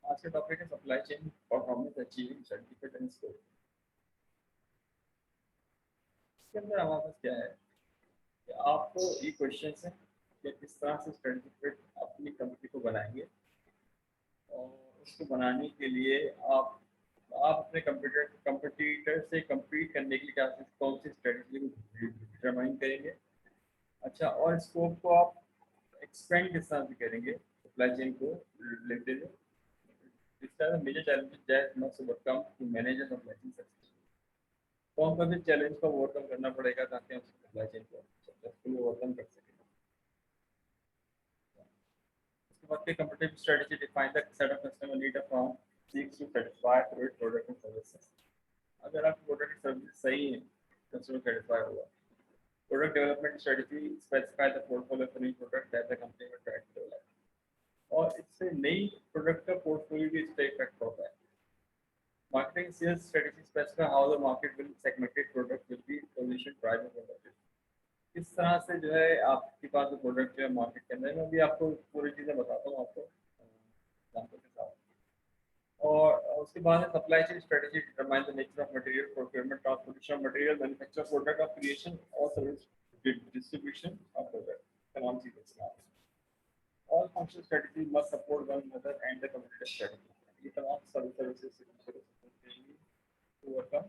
आज का टॉपिक है supply chain performance achieving certificate and score. इसके अंदर हमारे पास क्या है कि आपको ये क्वेश्चन है कि किस तरह से सर्टिफिकेट अपनी कंपनी को बनाएंगे, और उसको बनाने के लिए आप अपने कंपटीटर से compete करने के लिए क्या कौन सी स्ट्रेटजी को डिटरमाइन करेंगे। अच्छा, और स्कोप को आप एक्सपेंड किस तरह से करेंगे सप्लाई चेन को लेते हुए। These are the major challenges that must overcome to manage a supply chain successfully। कौन कौन से चैलेंज को ओवरकम करना पड़ेगा ताकि हम सप्लाई चेन को सक्सेसफुली ओवरकम कर सकें। उसके बाद के competitive strategy define the set of customer need a firm seeks to satisfy through its product and services। अगर आपकी प्रोडक्ट सर्विस सही है, कस्टमर सेटिस्फाई होगा। Product development strategy specify the portfolio of new product that the company will try to develop, और इससे नई product का portfolio भी इस पे इफेक्ट होता है। Marketing sales strategy specify how the market will segmented product will be positioned price and competitive। किस तरह से जो है आपके पास जो प्रोडक्ट है मार्केट के अंदर, मैं भी आपको पूरी चीजें बताता हूँ आपको एग्जांपल के साथ। और उसके बाद है supply chain strategy determine the nature of material procurement transportation of material manufacture product of creation और सर्विस डिस्ट्रीब्यूशन ऑफ प्रोडक्ट तमाम चीजें इसमें आती हैं। All functional strategy must support one another and the communication strategy. ये तमाम services overcome.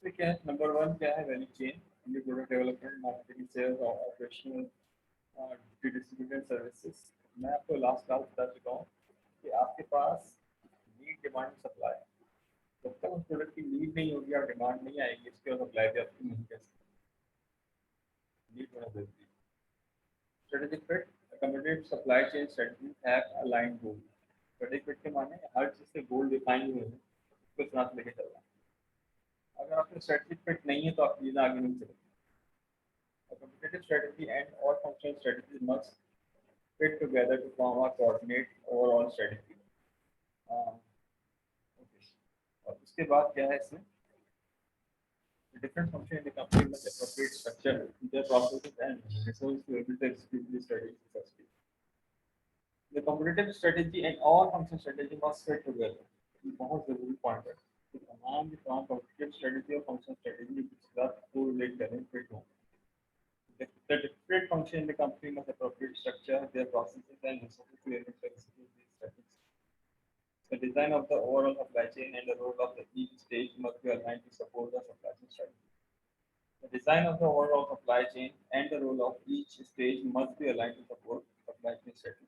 क्या है नंबर वन, क्या है value chain, new product development, marketing, sales और ऑपरेशनल डिस्ट्रीब्यूशन सर्विसेज। मैं आपको लास्ट क्लास बता चुका हूँ कि आपके पास नीड डिमांड सप्लाई, जब तक उस प्रोडक्ट की नीड नहीं होगी और डिमांड नहीं आएगी इसके और सप्लाई भी आपकी नहीं कर सकती। नीड होना जरूरी है। Strategic fit, accommodative supply chain strategies have aligned goals। Strategic fit के माने हर चीज से गोल डिफाइन हुए हैं, उसको इस तरह से लेके चलना। अगर आपके स्ट्रेटजिक फिट नहीं है तो आप चीजें आगे नहीं चलेंगे। A competitive strategy and all functional strategies must fit together to form a coordinate overall strategy। okay। और उसके बाद क्या है इसमें, the different function in the company must appropriate structure their processes and resources to able to execute the strategy successfully। The competitive strategy and all function strategy must fit together। ये बहुत जरूरी point है कि तमाम competitive strategy और function strategy एक साथ correlate करें, फिट हों। The different function in the company must appropriate structure their processes and resources to able to execute these strategies। The design of the overall supply chain and the role of the each stage must be aligned to support the supply chain strategy। The design of the overall supply chain and the role of each stage must be aligned to support supply chain strategy।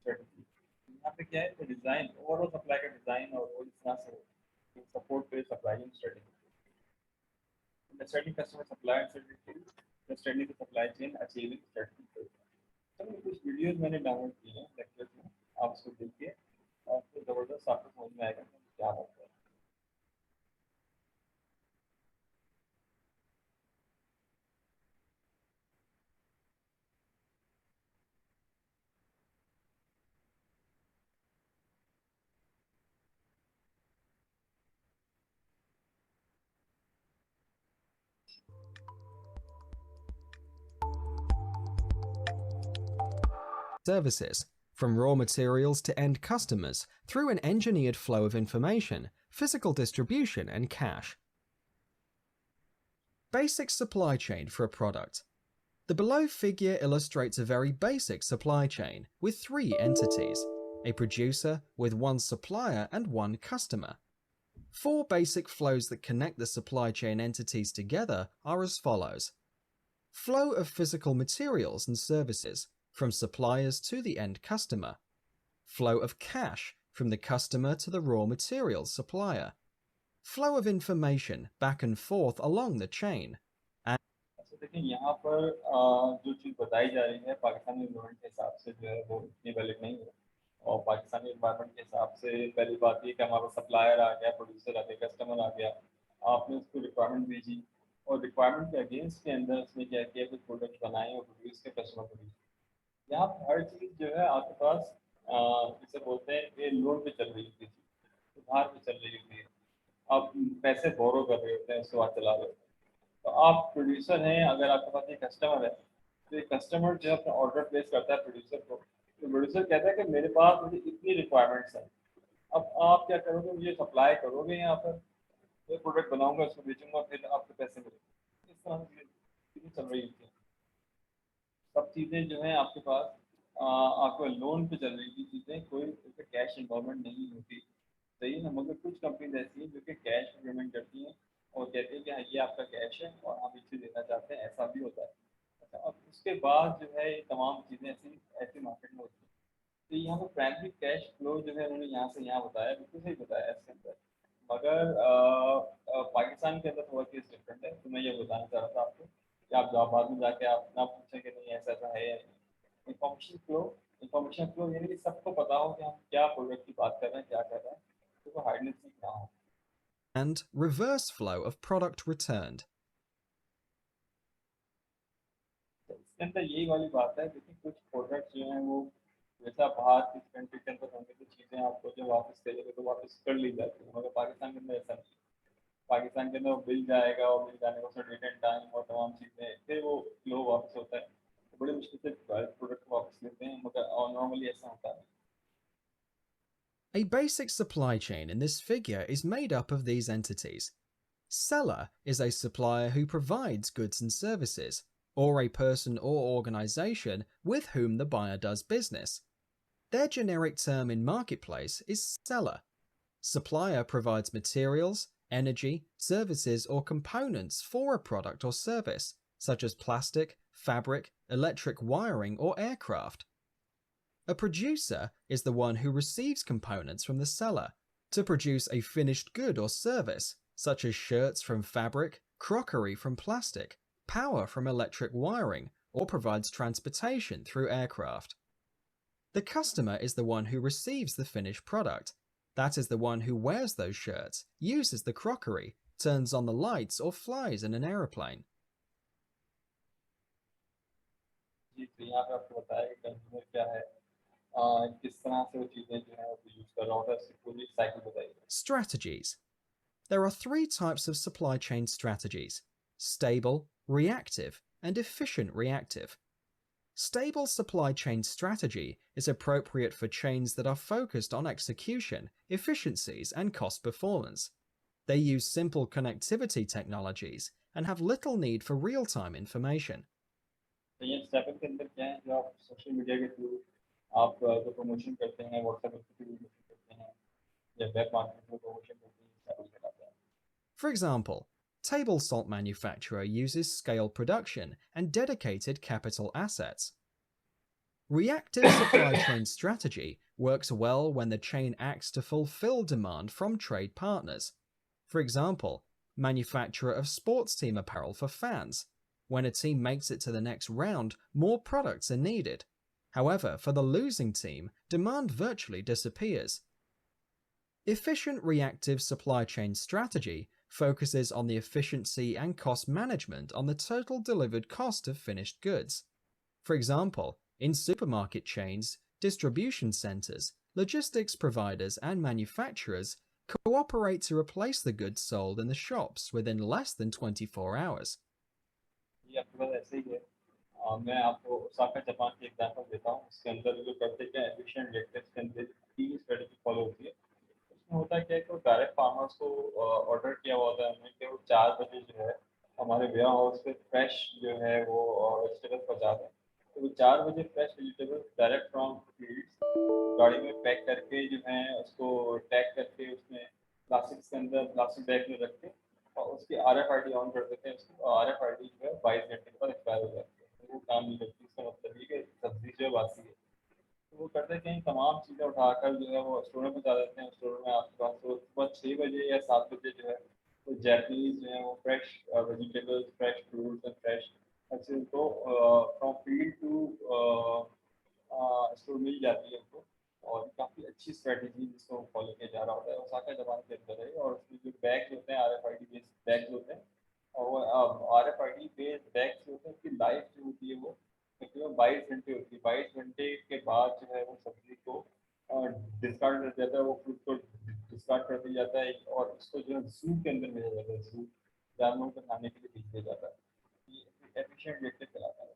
यहाँ पे क्या है, तो design overall supply का design और role इस तरह से हो सपोर्ट पे supply chain strategy. Understanding customer supply and strategy, understanding the supply chain, achieving strategy। चलो कुछ वीडियोस मैंने डाउनलोड किए हैं लेक्चर्स में, आप उसको देखिए और फिर जबरदस्त आपको समझ में आएगा कि क्या होता है। Services, from raw materials to end customers, through an engineered flow of information, physical distribution, and cash. Basic supply chain for a product. The below figure illustrates a very basic supply chain with three entities: a producer with one supplier and one customer. Four basic flows that connect the supply chain entities together are as follows. Flow of physical materials and services from suppliers to the end customer. Flow of cash from the customer to the raw materials supplier. Flow of information back and forth along the chain. अच्छा देखिए, यहाँ पर जो चीज़ बताई जा रही है Pakistani government के हिसाब से जो है वो इतनी वैलिड नहीं है। और पाकिस्तानी एनवायरनमेंट के हिसाब से पहली बात ये कि हमारा सप्लायर आ गया, प्रोड्यूसर आ गया, कस्टमर आ गया, आपने उसको रिक्वायरमेंट भेजी और रिक्वायरमेंट के अगेंस्ट के अंदर उसने क्या किया, कुछ प्रोडक्ट बनाए और प्रोड्यूस के कस्टमर को भेजी। यहाँ पर हर चीज़ जो है आपके पास जिसे बोलते हैं कि लोन पे चल रही होती है, उधार पे चल रही होती है, आप पैसे बोरो कर रहे होते हैं, उसके बाद चला रहे होते हैं। तो आप प्रोड्यूसर हैं, अगर आपके पास एक कस्टमर है तो एक कस्टमर जो अपना ऑर्डर प्लेस करता है प्रोड्यूसर को, तो प्रोड्यूसर कहता है कि मेरे पास मुझे इतनी रिक्वायरमेंट्स हैं, अब आप क्या करोगे, मुझे सप्लाई करोगे यहाँ पर, मैं प्रोडक्ट बनाऊंगा, उसको बेचूंगा, फिर आपको पैसे मिलेंगे। इस तरह से चीज़ें चल रही थी। सब चीज़ें जो है आपके पास आपको लोन पे चल रही थी चीज़ें, कोई कैश इन्वॉल्वमेंट नहीं होती। सही है ना, मगर कुछ कंपनीज ऐसी हैं जो कि कैश पेमेंट करती हैं और कहती हैं कि हाँ ये आपका कैश है और हम इसे देना चाहते हैं, ऐसा भी होता है। अच्छा, अब उसके बाद जो है ये तमाम चीज़ें ऐसी ऐसी मार्केट में होती हैं। तो यहाँ पर प्राइमरी कैश फ्लो जो है उन्होंने यहाँ से यहाँ बताया, बिल्कुल सही बताया इसके अंदर। मगर पाकिस्तान के अंदर थोड़ा केस डिफरेंट है, तो मैं ये बताना चाह रहा था आपको कि आप जब बाद में जाके आप ना पूछें कि नहीं ऐसा ऐसा है या नहीं। इंफॉर्मेशन फ्लो यानी कि सबको पता हो कि हम क्या प्रोडक्ट की बात कर रहे हैं, क्या कर रहे हैं, तो वो हार्डनेस ना हो। And reverse flow of product returned. तो इसके अंदर यही वाली बात है, देखिए कुछ प्रोडक्ट जो हैं वो जैसा बाहर की कंट्री के अंदर होंगे तो चीज़ें आपको जो वापस करिएगा तो वापस कर ली जाती है, मगर पाकिस्तान के अंदर ऐसा नहीं है। पाकिस्तान के अंदर वो बिल जाएगा और बिल जाने को उसका डेट एंड टाइम और तमाम चीज़ें, फिर वो फ्लो वापस होता है, तो बड़ी मुश्किल से प्रोडक्ट वापस लेते हैं, मगर नॉर्मली ऐसा होता है। A basic supply chain in this figure is made up of these entities. Seller is a supplier who provides goods and services, or a person or organization with whom the buyer does business. Their generic term in marketplace is seller. Supplier provides materials, energy, services, or components for a product or service, such as plastic, fabric, electric wiring, or aircraft. A producer is the one who receives components from the seller to produce a finished good or service, such as shirts from fabric, crockery from plastic, power from electric wiring, or provides transportation through aircraft. The customer is the one who receives the finished product. That is the one who wears those shirts, uses the crockery, turns on the lights, or flies in an aeroplane. जी, तो यहाँ पे आपको बताया कि consumer क्या है, किस तरह से वो चीज़ें जो है वो यूज़ कर रहा होता है, उसकी पूरी साइकिल बताइए। Strategies. There are three types of supply chain strategies: stable, reactive, and efficient reactive. Stable supply chain strategy is appropriate for chains that are focused on execution, efficiencies, and cost performance. They use simple connectivity technologies and have little need for real-time information. तो ये staple के अंदर क्या है, जो आप social media के through आप जो प्रमोशन करते हैं, व्हाट्सएप के थ्रू प्रमोशन करते हैं या वेब मार्केटिंग में प्रमोशन करते हैं, स्टेपल कहलाता है। For example, table salt manufacturer uses scale production and dedicated capital assets. Reactive supply chain strategy works well when the chain acts to fulfill demand from trade partners. For example, manufacturer of sports team apparel for fans. When a team makes it to the next round, more products are needed. However, for the losing team, demand virtually disappears. Efficient reactive supply chain strategy focuses on the efficiency and cost management on the total delivered cost of finished goods. For example, in supermarket chains, distribution centers, logistics providers, and manufacturers cooperate to replace the goods sold in the shops within less than 24 hours. ये आपके पास ऐसे ही है। मैं आपको Osaka Japan की example देता हूँ, उसके अंदर जो करते क्या एफिशिएंट रिएक्टर्स के अंदर तीन स्ट्रेटजी फॉलो होती है। उसमें होता क्या है कि डायरेक्ट फार्मर्स को ऑर्डर किया हुआ होता है हमने कि वो 4 बजे जो है हमारे वेयर हाउस पे फ्रेश जो है वो वेजिटेबल्स पहुँचा दें। तो वो 4 बजे fresh vegetables direct from fields गाड़ी में पैक करके जो है उसको टैग करके उसमें प्लास्टिक के अंदर प्लास्टिक बैग में रख के और उसकी RFID ऑन कर देते हैं। उसकी RFID जो है 22 घंटे के बाद एक्सपायर हो जाती है, तो वो काम नहीं करती। इसका मतलब ये कि सब्जी जो है बासी है। तो वो करते हैं तमाम चीज़ें उठाकर जो है वो स्टोर में पहुँचा देते हैं। स्टोर में आपके पास तो सुबह 6 बजे या 7 बजे जो है वो जैपनीज जो है वो fresh vegetables, fresh fruits and fresh अच्छे को फ्रॉम फील्ड टू स्टोर मिल जाती है उनको। और काफ़ी अच्छी स्ट्रेटजी जिसको फॉलो किया जा रहा होता है ओसाका जापान के अंदर है। और उसमें जो बैग्स होते हैं RFID बेस्ड बैग्स होते हैं, और वो RFID बेस्ड बैग्स होते हैं, उसकी लाइफ जो होती है वो तकरीबन 22 घंटे होती है। 22 घंटे के बाद जो है वो सब्जी को डिस्कार्ड कर दिया जाता है, वो फ्रूट को डिस्कार्ड कर दिया जाता है और उसको जो है जू के अंदर भेजा जाता है। जू जानवरों को खाने के लिए भेज दिया जाता है। ये एफिशिएंट रेट से चलाता है।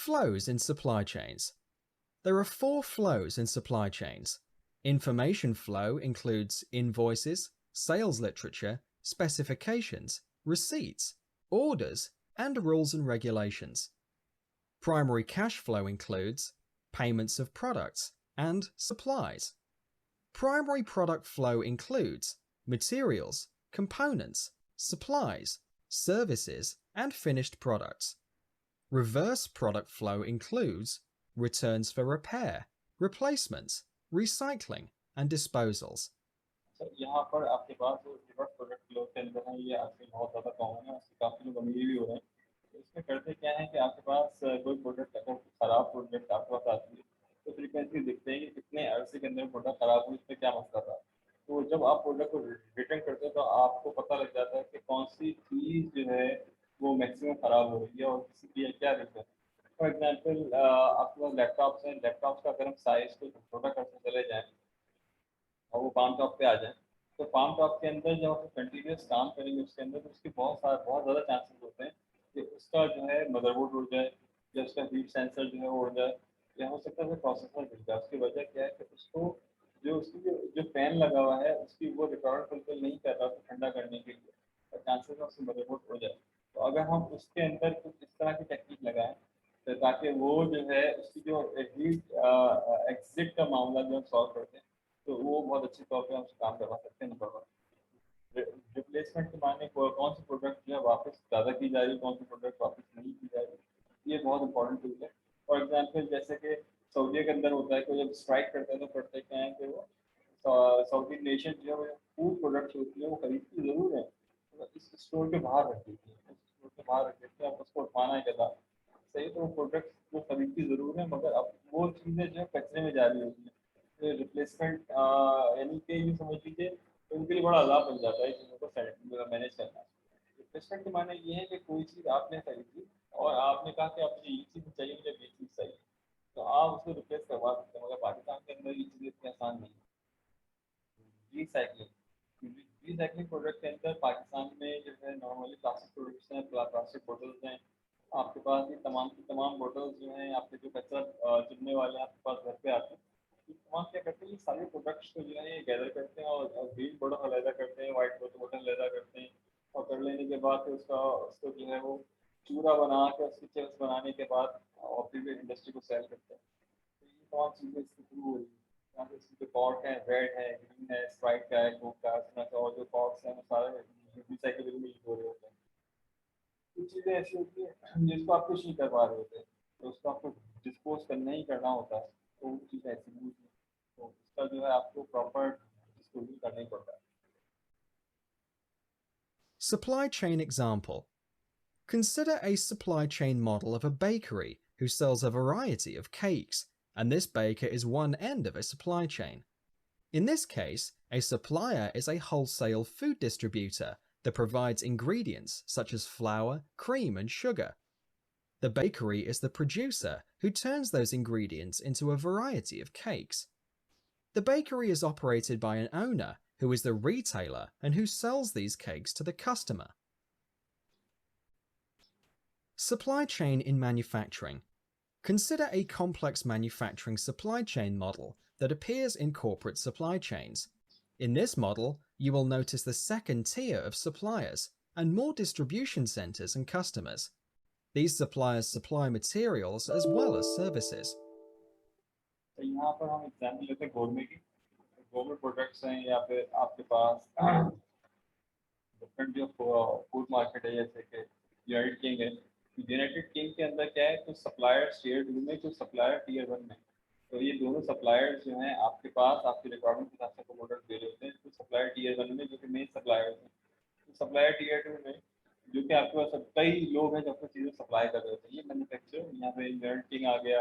Flows in supply chains. There are 4 flows in supply chains. Information flow includes invoices, sales literature, specifications, receipts, orders, and rules and regulations. Primary cash flow includes payments of products and supplies. Primary product flow includes materials, components, supplies, services, and finished products. Reverse product flow includes returns for repair, replacements, recycling, and disposals. Sir यहाँ पर आपके पास जो reverse product flow के अंदर है ये आजकल बहुत ज़्यादा कॉमन है, उससे काफ़ी लोग अमीर भी हो रहे हैं। तो इसमें करते क्या है कि आपके पास कोई प्रोडक्ट अगर ख़राब प्रोडक्ट आपके पास आती है तो फ्रीक्वेंटली देखते हैं कि कितने अरसे के अंदर प्रोडक्ट ख़राब हुई, इसमें क्या मसला था। तो जब आप प्रोडक्ट को रिटर्न करते हो तो आपको पता लग जाता है कि कौन सी चीज़ जो है वो मैक्सिमम ख़राब हो रही है और किसी की क्या रीज़न। फॉर एग्जाम्पल आपके पास लैपटॉप्स हैं, लैपटॉप्स का अगर हम साइज़ को छोटा करते चले जाएँ और वो पाम टॉप पे आ जाए तो पाम टॉप के अंदर जब आप कंटिन्यूस काम करेंगे उसके अंदर तो उसके बहुत ज़्यादा चांसेस होते हैं कि उसका जो है मदरबोर्ड उड़ जाए या उसका हीट सेंसर जो है वो उड़ जाए या हो सकता है प्रोसेसर गिर जाए। उसकी वजह क्या है कि उसको जो उसकी जो फैन लगा हुआ है उसकी वो रिक्वायरमेंट फुलफिल नहीं कर रहा उसको ठंडा करने के लिए और चांसेस है उसकी मदरबोर्ड उड़ जाए। तो अगर हम उसके अंदर कुछ इस तरह की टेक्निक लगाएं तो ताकि वो जो है उसकी जो हीट एग्जिट का मामला जो सॉल्व करते हैं तो वो बहुत अच्छे तौर पे हम काम करवा सकते हैं। नंबर 1 रिप्लेसमेंट के माने कौन सी प्रोडक्ट जो है वापस ज़्यादा की जा रही है, कौन सी प्रोडक्ट वापस नहीं की जा रही, ये बहुत इंपॉर्टेंट टूल है। फॉर एग्जाम्पल जैसे कि सऊदी के अंदर होता है कि जब स्ट्राइक करते हैं तो करते क्या है कि वो सऊदी नेशन जो है फूड प्रोडक्ट्स होती है वो खरीदती ज़रूर है तो इस स्टोर के बाहर रख देती है, उस स्टोर के बाहर रख देते हैं, आप उसको उठवाना है क्या सही। तो वो प्रोडक्ट वो खरीदती ज़रूर है मगर अब वो चीज़ें जो है कचरे में जा रही होती हैं। रिप्लेसमेंट यानी कि ये समझ लीजिए तो उनके लिए बड़ा अज़ाब बन जाता है चीज़ों को मैनेज करना। रिप्लेसमेंट के माने ये है कि कोई चीज़ आपने खरीदी और आपने कहा कि आपने ये चीज़ चाहिए, मुझे ये चीज़ चाहिए, तो आप उसको रिप्लेस करवा सकते हैं मगर पाकिस्तान के अंदर ये चीज़ें इतनी आसान नहीं है। रिसाइकलिंग रिसाइकलिंग प्रोडक्ट के अंदर पाकिस्तान में जो है नॉर्मली प्लास्टिक प्रोडक्ट्स हैं, प्लास्टिक बोटल्स हैं, आपके पास ये तमाम की तमाम बोटल्स जो हैं आपके जो कचरा चुनने वाले आपके पास घर पे आते हैं। वहाँ क्या करते हैं ये सारे प्रोडक्ट्स को जो है ये गैदर करते हैं और ग्रीन बोतल अलहदा करते हैं, वाइट बोतल अलहदा करते हैं और कर लेने के बाद फिर उसको जो है वो चूरा बना के उसकी चिप्स बनाने के बाद और फिर इंडस्ट्री को सेल करते हैं। तो ये तमाम चीज़ें इसके थ्रू हो रही है। यहाँ पे इसके जो कॉर्क है, रेड है, ग्रीन है, स्प्राइट का है, कोक का है और जो कॉर्क्स हैं वो सारे रिसाइकलेबल में यूज हो रहे होते हैं। कुछ चीज़ें ऐसी होती है जिसको आप कुछ नहीं कर पा रहे होते तो उसको आपको डिस्पोज करना ही करना होता है, तो वो चीज़ ऐसी यूज तो उसका जो है आपको प्रॉपर डिस्पोजल करना ही पड़ता है। Supply chain example. Consider a supply chain model of a bakery who sells a variety of cakes, and this baker is one end of a supply chain. In this case, a supplier is a wholesale food distributor that provides ingredients such as flour, cream, and sugar. The bakery is the producer who turns those ingredients into a variety of cakes. The bakery is operated by an owner who is the retailer and who sells these cakes to the customer. Supply chain in manufacturing. Consider a complex manufacturing supply chain model that appears in corporate supply chains. In this model, you will notice the second tier of suppliers and more distribution centers and customers. These suppliers supply materials as well as services. तो यहाँ पर हम example लेते हैं government की। Government products हैं या फिर आपके पास डिफरेंट जो फूड मार्केट है जैसे कि यूनाइटेड किंग है। यूनाइटेड किंग के अंदर क्या है कुछ सप्लायर्स टीयर 2 में, कुछ सप्लायर टीयर 1 में। तो ये दोनों सप्लायर्स जो हैं आपके पास आपकी रिक्वायरमेंट के हिसाब से प्रोडक्ट दे रहे होते हैं। कुछ सप्लायर टीयर 1 में जो कि मेन सप्लायर्स हैं, सप्लायर टीयर 2 में जो कि आपके पास कई लोग हैं जो आपको चीज़ें सप्लाई कर रहे होते हैं। ये मैन्युफैक्चर यहाँ पे यूनाइटेड किंग आ गया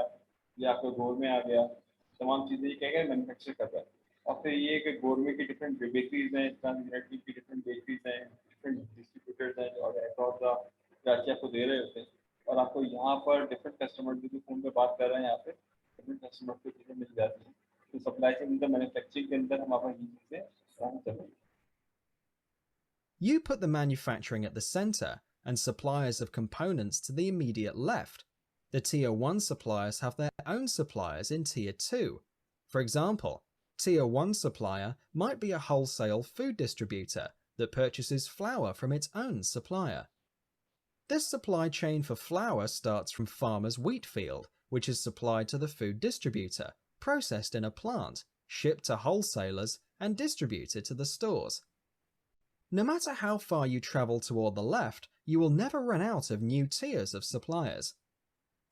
या आपका गोर में आ गया, तमाम चीज़ें ये क्या है मैन्युफैक्चर कर रहा है। और फिर ये कि गवर्नमेंट की डिफरेंट बेकरीज हैं, यूनाइटेड की डिफरेंट बेकरीज हैं, डिफरेंट डिस्ट्रीब्यूटर्स हैं और अक्रॉस द कराची आपको दे रहे होते हैं। और आपको यहाँ पर डिफरेंट कस्टमर जो फ़ोन पे बात कर रहे हैं यहाँ पे डिफरेंट कस्टमर को चीज़ें मिल जाती हैं। तो सप्लाई चेन द मैन्युफैक्चरिंग के अंदर हम आपको ये चीज़ें काम कर रहे हैं। You put the manufacturing at the center and suppliers of components to the immediate left. The Tier 1 suppliers have their own suppliers in Tier 2. For example, Tier 1 supplier might be a wholesale food distributor that purchases flour from its own supplier. This supply chain for flour starts from farmer's wheat field, which is supplied to the food distributor, processed in a plant, shipped to wholesalers, and distributed to the stores. No matter how far you travel toward the left, you will never run out of new tiers of suppliers.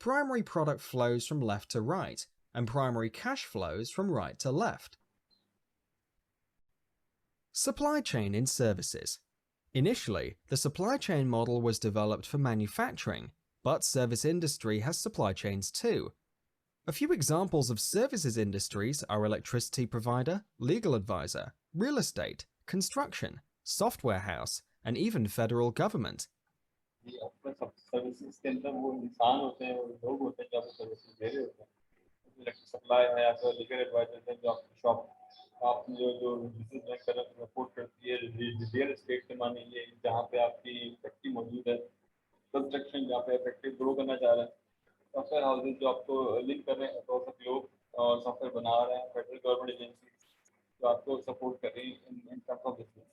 Primary product flows from left to right, and primary cash flows from right to left. Supply chain in services. Initially, the supply chain model was developed for manufacturing, but service industry has supply chains too. A few examples of services industries are electricity provider, legal advisor, real estate, construction, software house, and even federal government. ये अपने सब services के अंदर वो इंसान होते हैं, वो लोग होते हैं जो आपको सर्विसेज दे रहे होते हैं। इलेक्ट्रिक सप्लाई है या फिर लीगल एडवाइजर है जो आपकी शॉप आप जो बिजनेस बैंक कर रहे हैं सपोर्ट करती है। रियल एस्टेट के मान लीजिए जहाँ पे आपकी फैक्ट्री मौजूद है, कंस्ट्रक्शन जहाँ पे फैक्ट्री ग्रो करना चाह रहे हैं, सॉफ्टवेयर हाउसेज जो आपको लिंक कर रहे हैं तो सब लोग सॉफ्टवेयर बना रहे हैं, फेडरल गवर्नमेंट एजेंसी जो आपको सपोर्ट कर रही है in terms of business.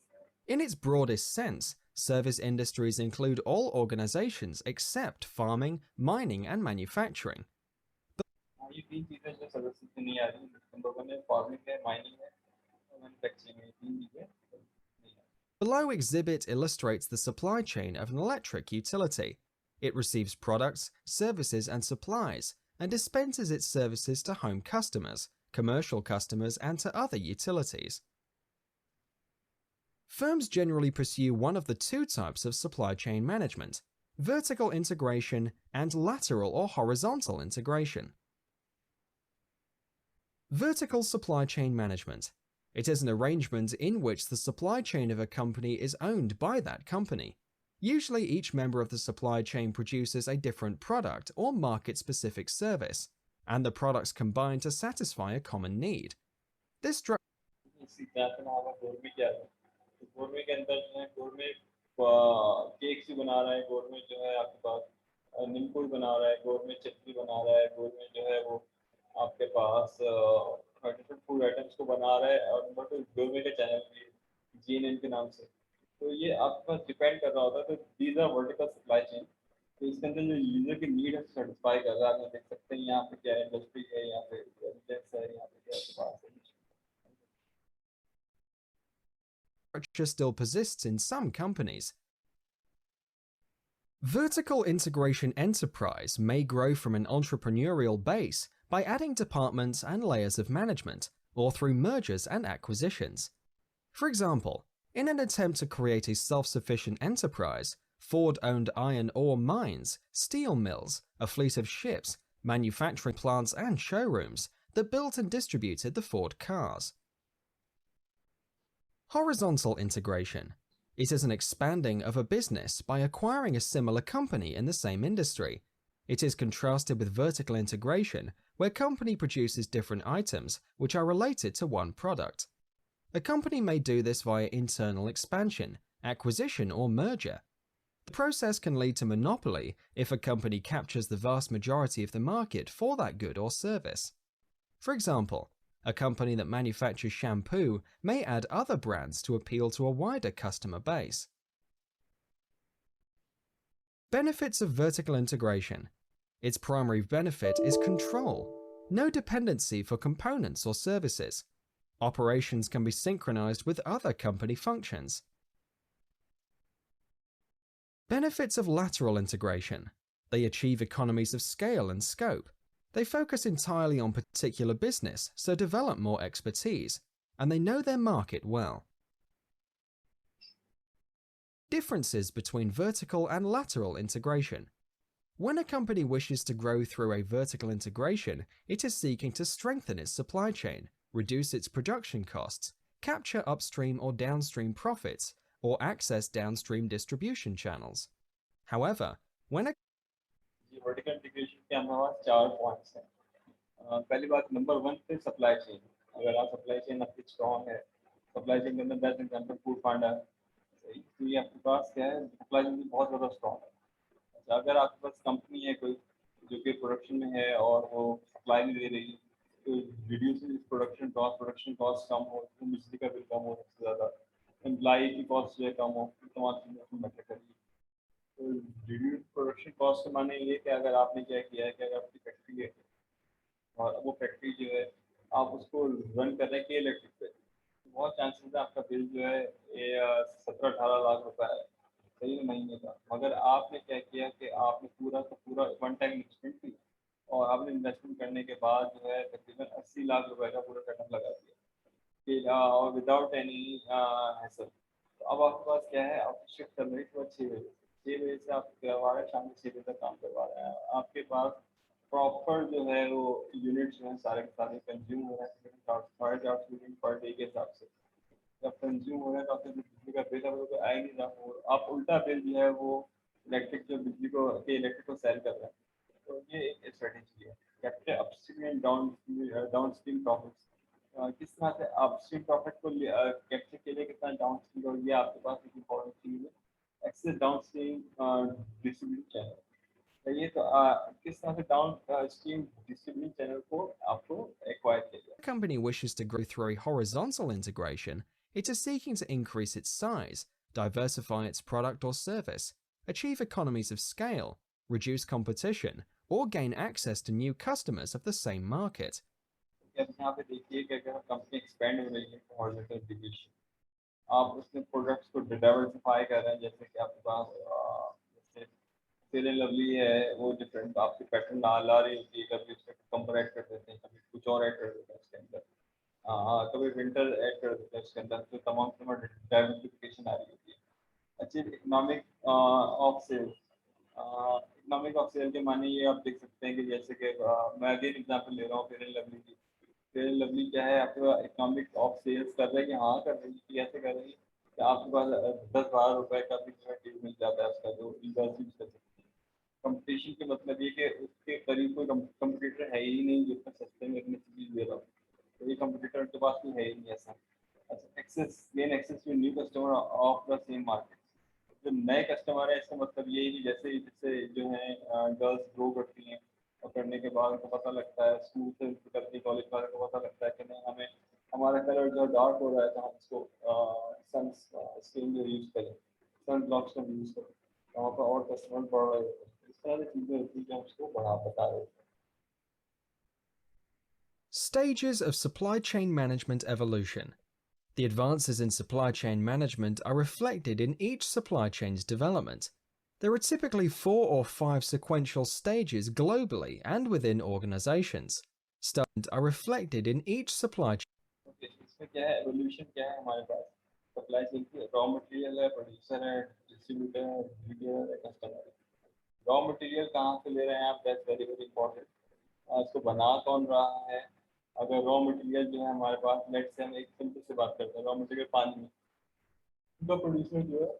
In its broadest sense, service industries include all organizations except farming, mining, and manufacturing. ये तीन चीजें जो सर्विसेज में नहीं आ रही हम लोगों ने फार्मिंग है, माइनिंग है और मैन्युफैक्चरिंग है, तीन चीजें नहीं आ रही। Below exhibit illustrates the supply chain of an electric utility. It receives products, services, and supplies, and dispenses its services to home customers, commercial customers, and to other utilities. Firms generally pursue one of the two types of supply chain management: vertical integration and lateral or horizontal integration. Vertical supply chain management. It is an arrangement in which the supply chain of a company is owned by that company. Usually each member of the supply chain produces a different product or market-specific service, and the products combine to satisfy a common need. This structure government के अंदर जो है government cakes भी बना रहा है, government जो है आपके पास निमकुल बना रहा है, गोरमेंट चटनी बना रहा है, गोरमेंट जो है वो आपके पास डिफरेंट फूड आइटम्स को बना रहा है और नंबर 2 गोरमेंट का चैनल भी जीएनएन के नाम से। तो ये आपके पास डिपेंड कर रहा होता है। तो these are vertical supply chain. तो इसके अंदर जो यूजर की नीड है सेटिस्फाई कर रहा है। आप देख सकते हैं यहाँ पे क्या इंडस्ट्री है, यहाँ पे रेजिडेंस है, यहाँ पे क्या पास है। still persists in some companies. Vertical integration enterprise may grow from an entrepreneurial base by adding departments and layers of management, or through mergers and acquisitions. For example, in an attempt to create a self-sufficient enterprise, Ford owned iron ore mines, steel mills, a fleet of ships, manufacturing plants and showrooms that built and distributed the Ford cars. Horizontal integration. It is an expanding of a business by acquiring a similar company in the same industry. It is contrasted with vertical integration, where company produces different items which are related to one product. A company may do this via internal expansion, acquisition, or merger. The process can lead to monopoly if a company captures the vast majority of the market for that good or service. For example, a company that manufactures shampoo may add other brands to appeal to a wider customer base. Benefits of vertical integration. Its primary benefit is control. No dependency for components or services. Operations can be synchronized with other company functions. Benefits of lateral integration. They achieve economies of scale and scope. They focus entirely on particular business, so develop more expertise, and they know their market well. Differences between vertical and lateral integration. When a company wishes to grow through a vertical integration, it is seeking to strengthen its supply chain, reduce its production costs, capture upstream or downstream profits, or access downstream distribution channels. However, when a vertical integration के हमारे पास 4 points हैं। पहली बात number 1 पे supply chain. अगर आप supply chain आपकी strong है, सप्लाई चेन के अंदर बेस्ट एग्जांपल फूड पांडा है, तो ये आपके पास क्या है, सप्लाई चेन बहुत ज़्यादा स्ट्रांग है। अच्छा, अगर आपके पास कंपनी है कोई जो कि प्रोडक्शन में है और वो सप्लाई नहीं दे रही, तो रिड्यूसिंग प्रोडक्शन कॉस्ट कम हो, तो बिजली का बिल कम हो सबसे ज़्यादा, एम्प्लॉई की कॉस्ट जो है कम हो, तमाम चीज़ों को मैटर करिए। तो रिड्यूस प्रोडक्शन कॉस्ट के माने ये कि अगर आपने क्या किया है कि अगर आपकी फैक्ट्री है और वो फैक्ट्री जो है आप उसको रन कर रहे हैं कि इलेक्ट्रिक पे, तो बहुत चांसेस है आपका बिल जो है ये 17-18 लाख रुपए है सही में महीने का। मगर आपने क्या किया कि आपने पूरा का पूरा वन टाइम इन्वेस्टमेंट की और आपने इन्वेस्टमेंट करने के बाद जो है तकरीबन 80 लाख रुपए का पूरा सेटअप लगा दिया कि और विदाउट एनी हैसल। तो अब आपके पास क्या है, आप शिफ्ट कर रहे हैं सुबह 6 बजे, 6 बजे से आप करवा रहे हैं शाम के 6 बजे तक काम करवा रहे हैं। आपके पास प्रॉपर जो है वो यूनिट जो है सारे के सारे कंज्यूम हो रहे हैं 450 यूनिट पर डे के हिसाब से। जब कंज्यूम हो रहा है तो आपका जो बिजली का बिल है वो तो आ ही नहीं रहा, और आप उल्टा बिल जो है वो इलेक्ट्रिक जो बिजली को के इलेक्ट्रिक को सेल कर रहे हैं। तो ये एक स्ट्रेटेजी है, capture upstream and downstream profits. किस तरह से अपस्ट्रीम प्रॉफिट को कैप्चर के लिए कितना डाउनस्ट्रीम, और ये आपके पास एक इम्पोर्टेंट चीज है, एक्सेस डाउनस्ट्रीम डिस्ट्रीब्यूशन चैनल। ये तो किस तरह से डाउन स्ट्रीम डिस्ट्रीब्यूशन चैनल को आपको एक्वायर किया जाए। A company wishes to grow through a horizontal integration, it is seeking to increase its size, diversify its product or service, achieve economies of scale, reduce competition, or gain access to new customers of the same market. अब यहाँ पे देखिए कि अगर company expand हो रही है horizontal integration, आप उसमें प्रोडक्ट्स को डाइवर्सिफाई कर रहे हैं, जैसे कि आपके पास जैसे फेयर एंड लवली है, वो डिफरेंट आपके पैटर्न ला रही होती है, कभी उसमें कंबर ऐड कर देते हैं, कभी कुछ और ऐड कर देते हैं उसके अंदर, कभी विंटर ऐड कर देते हैं उसके अंदर, तो तमाम डाइवर्सिफिकेशन आ रही होती है। अच्छी economic of scale, economic of scale के माने ये आप देख सकते हैं कि जैसे कि मैं अगेन एग्जांपल ले रहा हूँ फेयर एंड लवली की। फेयर एंड लवली क्या है, आपका इकोनॉमिक ऑफ सेल्स कर रहे हैं कि हाँ कर रही है कि ऐसे कर रही है कि आपके पास 10-12 रुपए का भी जो है डील मिल जाता है उसका, जो यूजर्स यूज कर सकते हैं। कंपटीशन के मतलब ये कि उसके करीब कोई कंपटीटर है ही नहीं जो इतना सस्ते में इतनी चीज दे रहा हो, तो ये कंपटीटर के पास कोई है ही नहीं ऐसा। अच्छा, access gain access to new customer of the same market. जो नए कस्टमर है इसका मतलब ये है कि जैसे जैसे जो है गर्ल्स ग्रो करती हैं और करने के बाद उनको पता लगता है, स्कूल से करती कॉलेज वाले को पता लगता है कि नहीं हमें हमारा कलर जो डार्क हो रहा है तो हम इसको सन स्क्रीन जो यूज़ करें, सन ब्लॉक्स का यूज़ करें, तो वहाँ पर और कस्टमर बढ़ रहे होते हैं। इस तरह की चीज़ें होती हैं जो हम उसको बढ़ा बता रहे होते हैं। Stages of supply chain management evolution. The advances in supply chain management are reflected in each supply chain's development. There are typically 4 or 5 sequential stages globally and within organizations. Stages are reflected in each supply chain. Okay, इसमें क्या है, evolution क्या है हमारे पास, supply chain की raw material है, producer है, distributor है, डिस्ट्रीब्यूटर है, कस्टमर है। रॉ मटेरियल कहाँ से ले रहे हैं आप, दैट्स वेरी वेरी इंपॉर्टेंट। इसको बना कौन रहा है। अगर रॉ मटेरियल जो है हमारे पास, लेट्स से हम एक सिंपल से बात करते हैं, रॉ मटेरियल पानी में, तो प्रोड्यूसर जो है,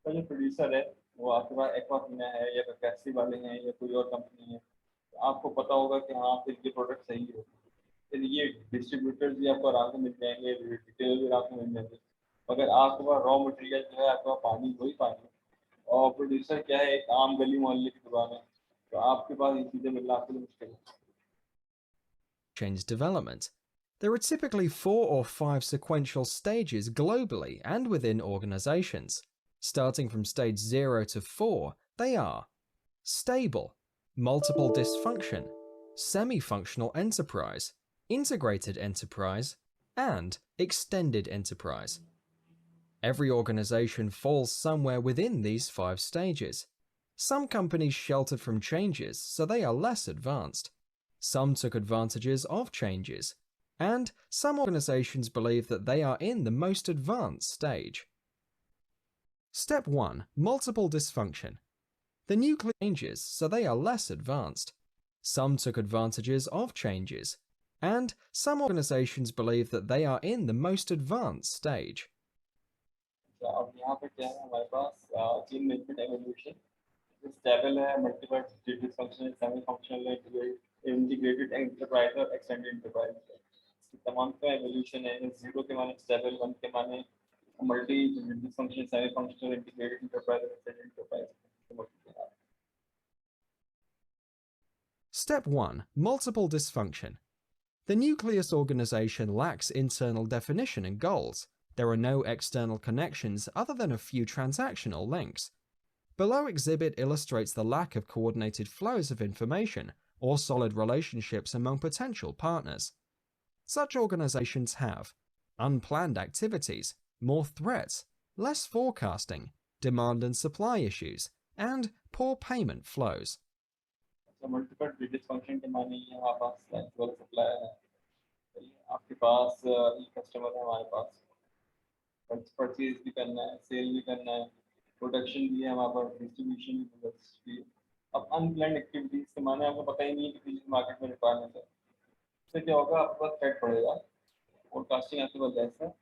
तो जो प्रोड्यूसर है वो आपके पास एक्वाफिना है या कैसी वाले हैं या कोई और कंपनी है, तो आपको पता होगा कि हाँ फिर ये प्रोडक्ट सही है। फिर ये डिस्ट्रीब्यूटर्स भी आपको आराम से मिल जाएंगे, रिटेलर भी आराम से मिल जाएंगे। अगर आपके पास रॉ मटेरियल जो है आपके पास पानी, वही पानी, और प्रोड्यूसर क्या है एक आम गली मोहल्ले की दुकान है, तो आपके पास ये चीज़ें मिलना आपके लिए मुश्किल है। Chain's development. There are typically 4 or 5 sequential stages globally and within organizations. Starting from stage 0 to 4, they are stable, multiple dysfunction, semi-functional enterprise, integrated enterprise, and extended enterprise. Every organization falls somewhere within these 5 stages. Some companies sheltered from changes, so they are less advanced. Some took advantages of changes, and some organizations believe that they are in the most advanced stage. Step 1. Multiple dysfunction. The nucleus changes, so they are less advanced. Some took advantages of changes, and some organizations believe that they are in the most advanced stage. तो अब यहाँ पे क्या है हमारे पास, team management evolution, stable है, multiple dysfunctional, semi functional, integrated enterprise और extended enterprise. तमाम का एवोल्यूशन है। जीरो के माने स्टेबल, वन के माने multi dysfunctional, semi functional, integrated enterprise और extended enterprise. Step 1. Multiple dysfunction. The nucleus organization lacks internal definition and goals. There are no external connections other than a few transactional links. Below exhibit illustrates the lack of coordinated flows of information or solid relationships among potential partners. Such organizations have unplanned activities, more threats, less forecasting, demand and supply issues, and poor payment flows. So multiple dysfunction के माने ये हमारे पास flexible supply है, आपके पास customer है हमारे पास, purchase भी करना है, सेल भी करना है, प्रोडक्शन भी है हमारे पास, डिस्ट्रीब्यूशन भी है। अब अनप्लान्ड एक्टिविटीज के माने आपको पता ही नहीं है कि मार्केट में रिक्वायरमेंट है, इससे क्या होगा, आपके पास थ्रेट पड़ेगा, फोरकास्टिंग आपके पास लेस है,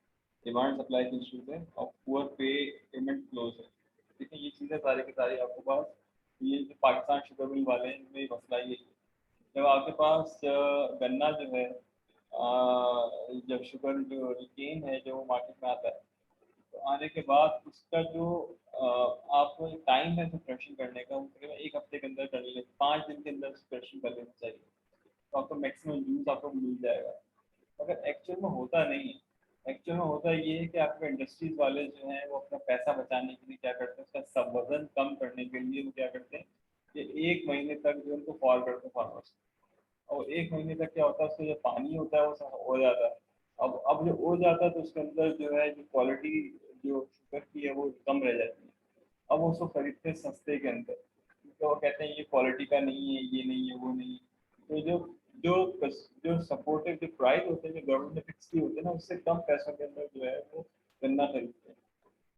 डिमांड सप्लाई के इश्यूज है और पुअर पेमेंट क्लोज है। देखिए ये चीज़ें सारी की सारी आपके पास, ये जो पाकिस्तान शुगर मिल वाले हैं इनमें मसला ये है, जब आपके पास गन्ना जो है, जब शुगर जो केन है जो मार्केट में आता है, तो आने के बाद उसका जो आपको टाइम है प्रिपरेशन करने का, वो तकरीबन 1 हफ्ते के अंदर कर लेना, 5 दिन के अंदर प्रिपरेशन कर लेना चाहिए, तो आपको मैक्सिमम यूज आपको मिल जाएगा। अगर एक्चुअल में होता नहीं है, एक्चुअल में होता ये है कि आपके इंडस्ट्रीज वाले जो हैं वो अपना पैसा बचाने के लिए क्या करते हैं, उसका सब वजन कम करने के लिए वो क्या करते हैं कि 1 महीने तक जो उनको फॉल करते हैं फार्मर्स, और 1 महीने तक क्या होता है, उसका जो पानी होता है वो सब हो जाता है। अब जो हो जाता है तो उसके अंदर जो है जो क्वालिटी जो शुगर की है वो कम रह जाती है। अब वो उसको खरीदते हैं सस्ते के अंदर, तो वो कहते हैं ये क्वालिटी का नहीं है, ये नहीं है, वो नहीं है। तो जो जो सपोर्टिव जो प्राइस होते हैं जो गवर्नमेंट ने फिक्स किए होते हैं ना, उससे कम पैसों के अंदर जो है वो गन्ना खरीदते हैं।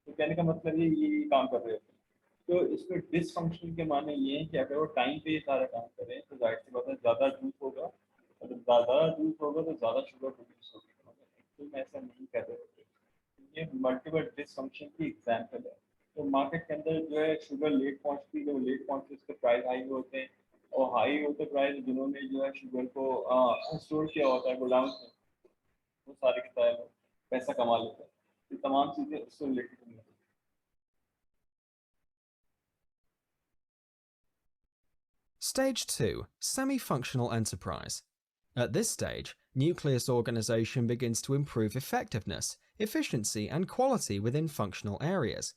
तो कहने का मतलब ये काम कर रहे होते हैं। तो इसमें डिसफंक्शन के माने ये है कि अगर वो टाइम पे ये सारा काम करें तो जाहिर सी बात है ज़्यादा जूस होगा, और जब ज़्यादा जूस होगा तो ज़्यादा शुगर प्रोड्यूस होगी, तो मैं ऐसा नहीं कर रहे होते। ये मल्टीपल डिसफंक्शन की एग्जाम्पल है। तो मार्केट के अंदर जो है शुगर लेट पहुंचती है, जब लेट पहुंचती है उसके प्राइस हाई होते हैं, और हाई होते प्राइस जिन्होंने जो है शुगर को स्टोर किया होता है गोदाम में, वो सारे के सारे लोग पैसा कमा लेते हैं। ये तमाम चीज़ें उससे रिलेटेड नहीं होती। Stage 2. Semi-functional enterprise. At this stage, nucleus organization begins to improve effectiveness, efficiency, and quality within functional areas.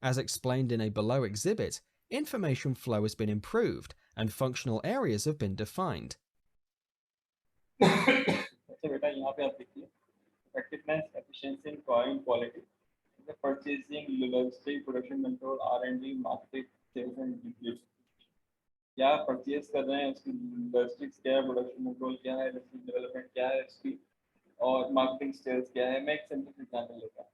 As explained in a below exhibit, information flow has been improved and functional areas have been defined. अच्छा बेटा यहाँ पे आप देखिए effectiveness, efficiency, and quality, the purchasing, logistics, production control, R&D, marketing, sales and distribution. क्या purchase कर रहे हैं, उसकी लॉजिस्टिक्स क्या है, प्रोडक्शन कंट्रोल क्या है, रिसर्च डेवलपमेंट क्या है उसकी, और मार्केटिंग सेल्स क्या है। मैं एक सिंपल एग्जांपल लेता हूँ,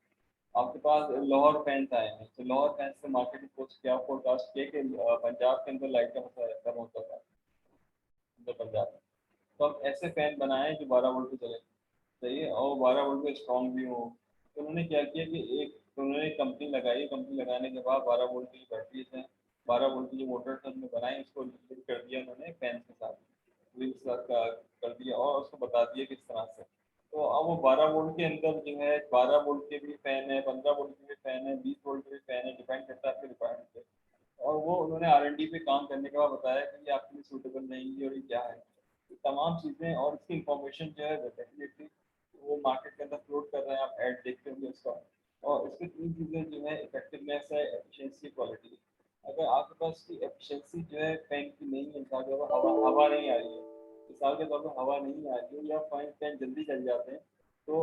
आपके पास लाहौर फैंस आए हैं, तो लाहौर फैंस से मार्केटिंग पोस्ट क्या फोरकास्ट किया कि पंजाब के अंदर लाइट का मसला कम होता था पंजाब में, तो हम ऐसे फैन बनाए जो 12 वोल्ट पे चले, सही है, और 12 वोल्ट पे स्ट्रॉन्ग भी हो। तो उन्होंने क्या किया कि उन्होंने कंपनी लगाई, कंपनी लगाने के बाद 12 वोल्ट की बैटरीज हैं, 12 वोल्ट की जो मोटर उन्होंने बनाई, उसको लिंक कर दिया उन्होंने फैन के साथ, कर दिया और उसको बता दिया किस तरह से। तो अब वो 12 वोल्ट के अंदर जो है 12 वोल्ट के भी फैन है, 15 वोल्ट के भी फैन है, 20 वोल्ट के भी फैन है, डिपेंड करता है आपके रिक्वायरमेंट पे। और वो उन्होंने R&D पे काम करने के बाद बताया कि ये आपके लिए सूटेबल नहीं है और ये क्या है, तो तमाम चीज़ें और इसकी इंफॉर्मेशन जो है डेफिनेटली वो मार्केट के अंदर फ्लोट कर रहे हैं, आप ऐड देखते होंगे उसका। और इसमें 3 चीज़ें जो है, इफेक्टिवनेस है, एफिशिएंसी, क्वालिटी। अगर आपके पास की एफिशिएंसी जो है फैन की नहीं है, मिसाल के तौर पर हवा नहीं आ रही है, मिसाल के तौर पर हवा नहीं आ रही है या फैन जल्दी चल जाते हैं, तो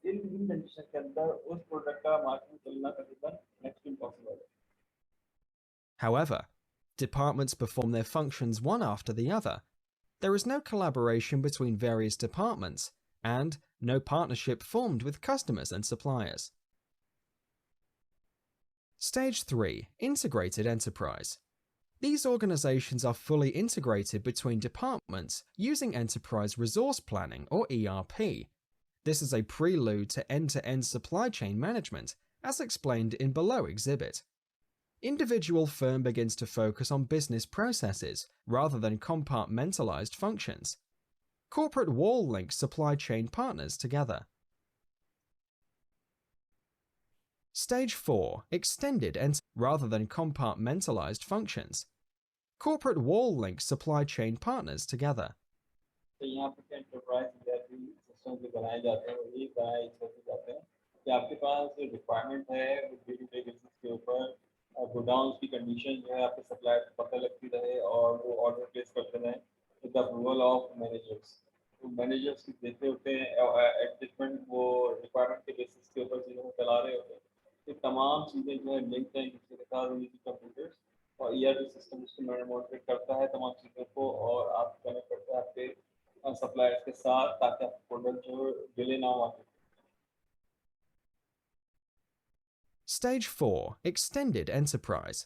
इन कंडीशन के अंदर उस प्रोडक्ट का मार्केट में चलना तकरीबन नेक्स्ट इम्पॉसिबल है। However, departments perform their functions one after the other. There is no collaboration between various departments, and no partnership formed with customers and suppliers. Stage 3. Integrated enterprise. These organizations are fully integrated between departments using enterprise resource planning or ERP. This is a prelude to end-to-end supply chain management, as explained in below exhibit. Individual firm begins to focus on business processes rather than compartmentalized functions. Corporate wall links supply chain partners together. Stage 4. Extended rather than compartmentalized functions. Corporate wall links supply chain partners together. तो यहाँ पे enterprise system जो बनाए जाते हैं वो ये बनाए इस वजह से जाते हैं कि आपके पास जो रिक्वायरमेंट है वो डे टू डे बेसिस के ऊपर गोडाउन की कंडीशन जो है आपके सप्लायर को पता लगती रहे और वो ऑर्डर प्लेस करते रहें with the approval of managers. तो मैनेजर्स की देखते होते हैं एडजस्टमेंट वो रिक्वायरमेंट के बेसिस के ऊपर चीज़ों को चला रहे होते हैं। ये तमाम चीज़ें जो है लिंक हैं जिसके साथ कंप्यूटर्स और ईआरपी सिस्टम उसको मॉनिटर करता है तमाम चीज़ों को और आप कनेक्ट करते हैं आपके सप्लायर्स के साथ ताकि आपका प्रोडक्ट जो डिले ना हो। Stage 4. Extended Enterprise.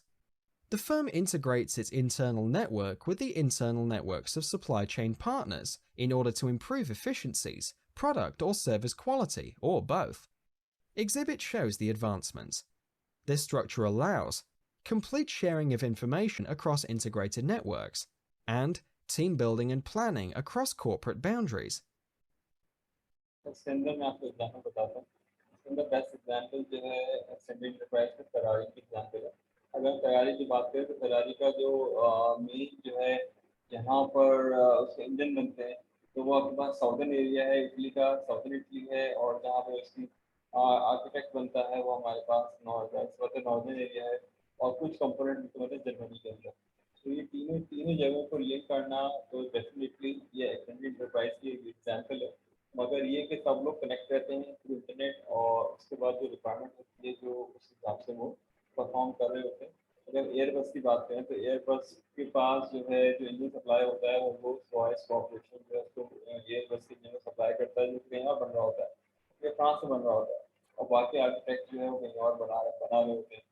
The firm integrates its internal network with the internal networks of supply chain partners in order to improve efficiencies, product or service quality, or both. Exhibit shows the advancements. This structure allows complete sharing of information across integrated networks and team building and planning across corporate boundaries. इसके अंदर मैं आपको example बताता हूँ। इसके अंदर best example जो है एक्सटेंडेड एंटरप्राइज में फरारी की एग्जांपल है। अगर फरारी की बात करें तो फरारी का जो मेन जो है जहाँ पर उसके इंजन बनते हैं तो वो आपके पास साउदर्न एरिया है इटली का, साउदर्न इटली है और जहाँ पे उसकी आर्किटेक्ट बनता है वो हमारे पास नॉर्दर्न एरिया है और कुछ कंपोनेंट मतलब जर्मनी के अंदर। तो ये तीनों तीनों जगहों को लिंक करना तो डेफिनेटली ये एक्सटेंडेड एंटरप्राइज की एक एग्जाम्पल है। मगर ये कि सब लोग कनेक्ट रहते हैं थ्रू इंटरनेट और उसके बाद जो रिक्वायरमेंट होती है जो उस हिसाब से वो परफॉर्म कर रहे होते हैं। अगर एयरबस की बात करें तो एयरबस के पास जो है जो इंजन सप्लाई होता है वो रोल्स रॉयस कॉर्पोरेशन जो है उसको एयरबस के इंजन सप्लाई करता है जो कहीं और बन रहा होता है, ये फ्रांस में बन रहा होता है और बाकी आर्किटेक्ट जो है वो कहीं और बना रहे होते हैं।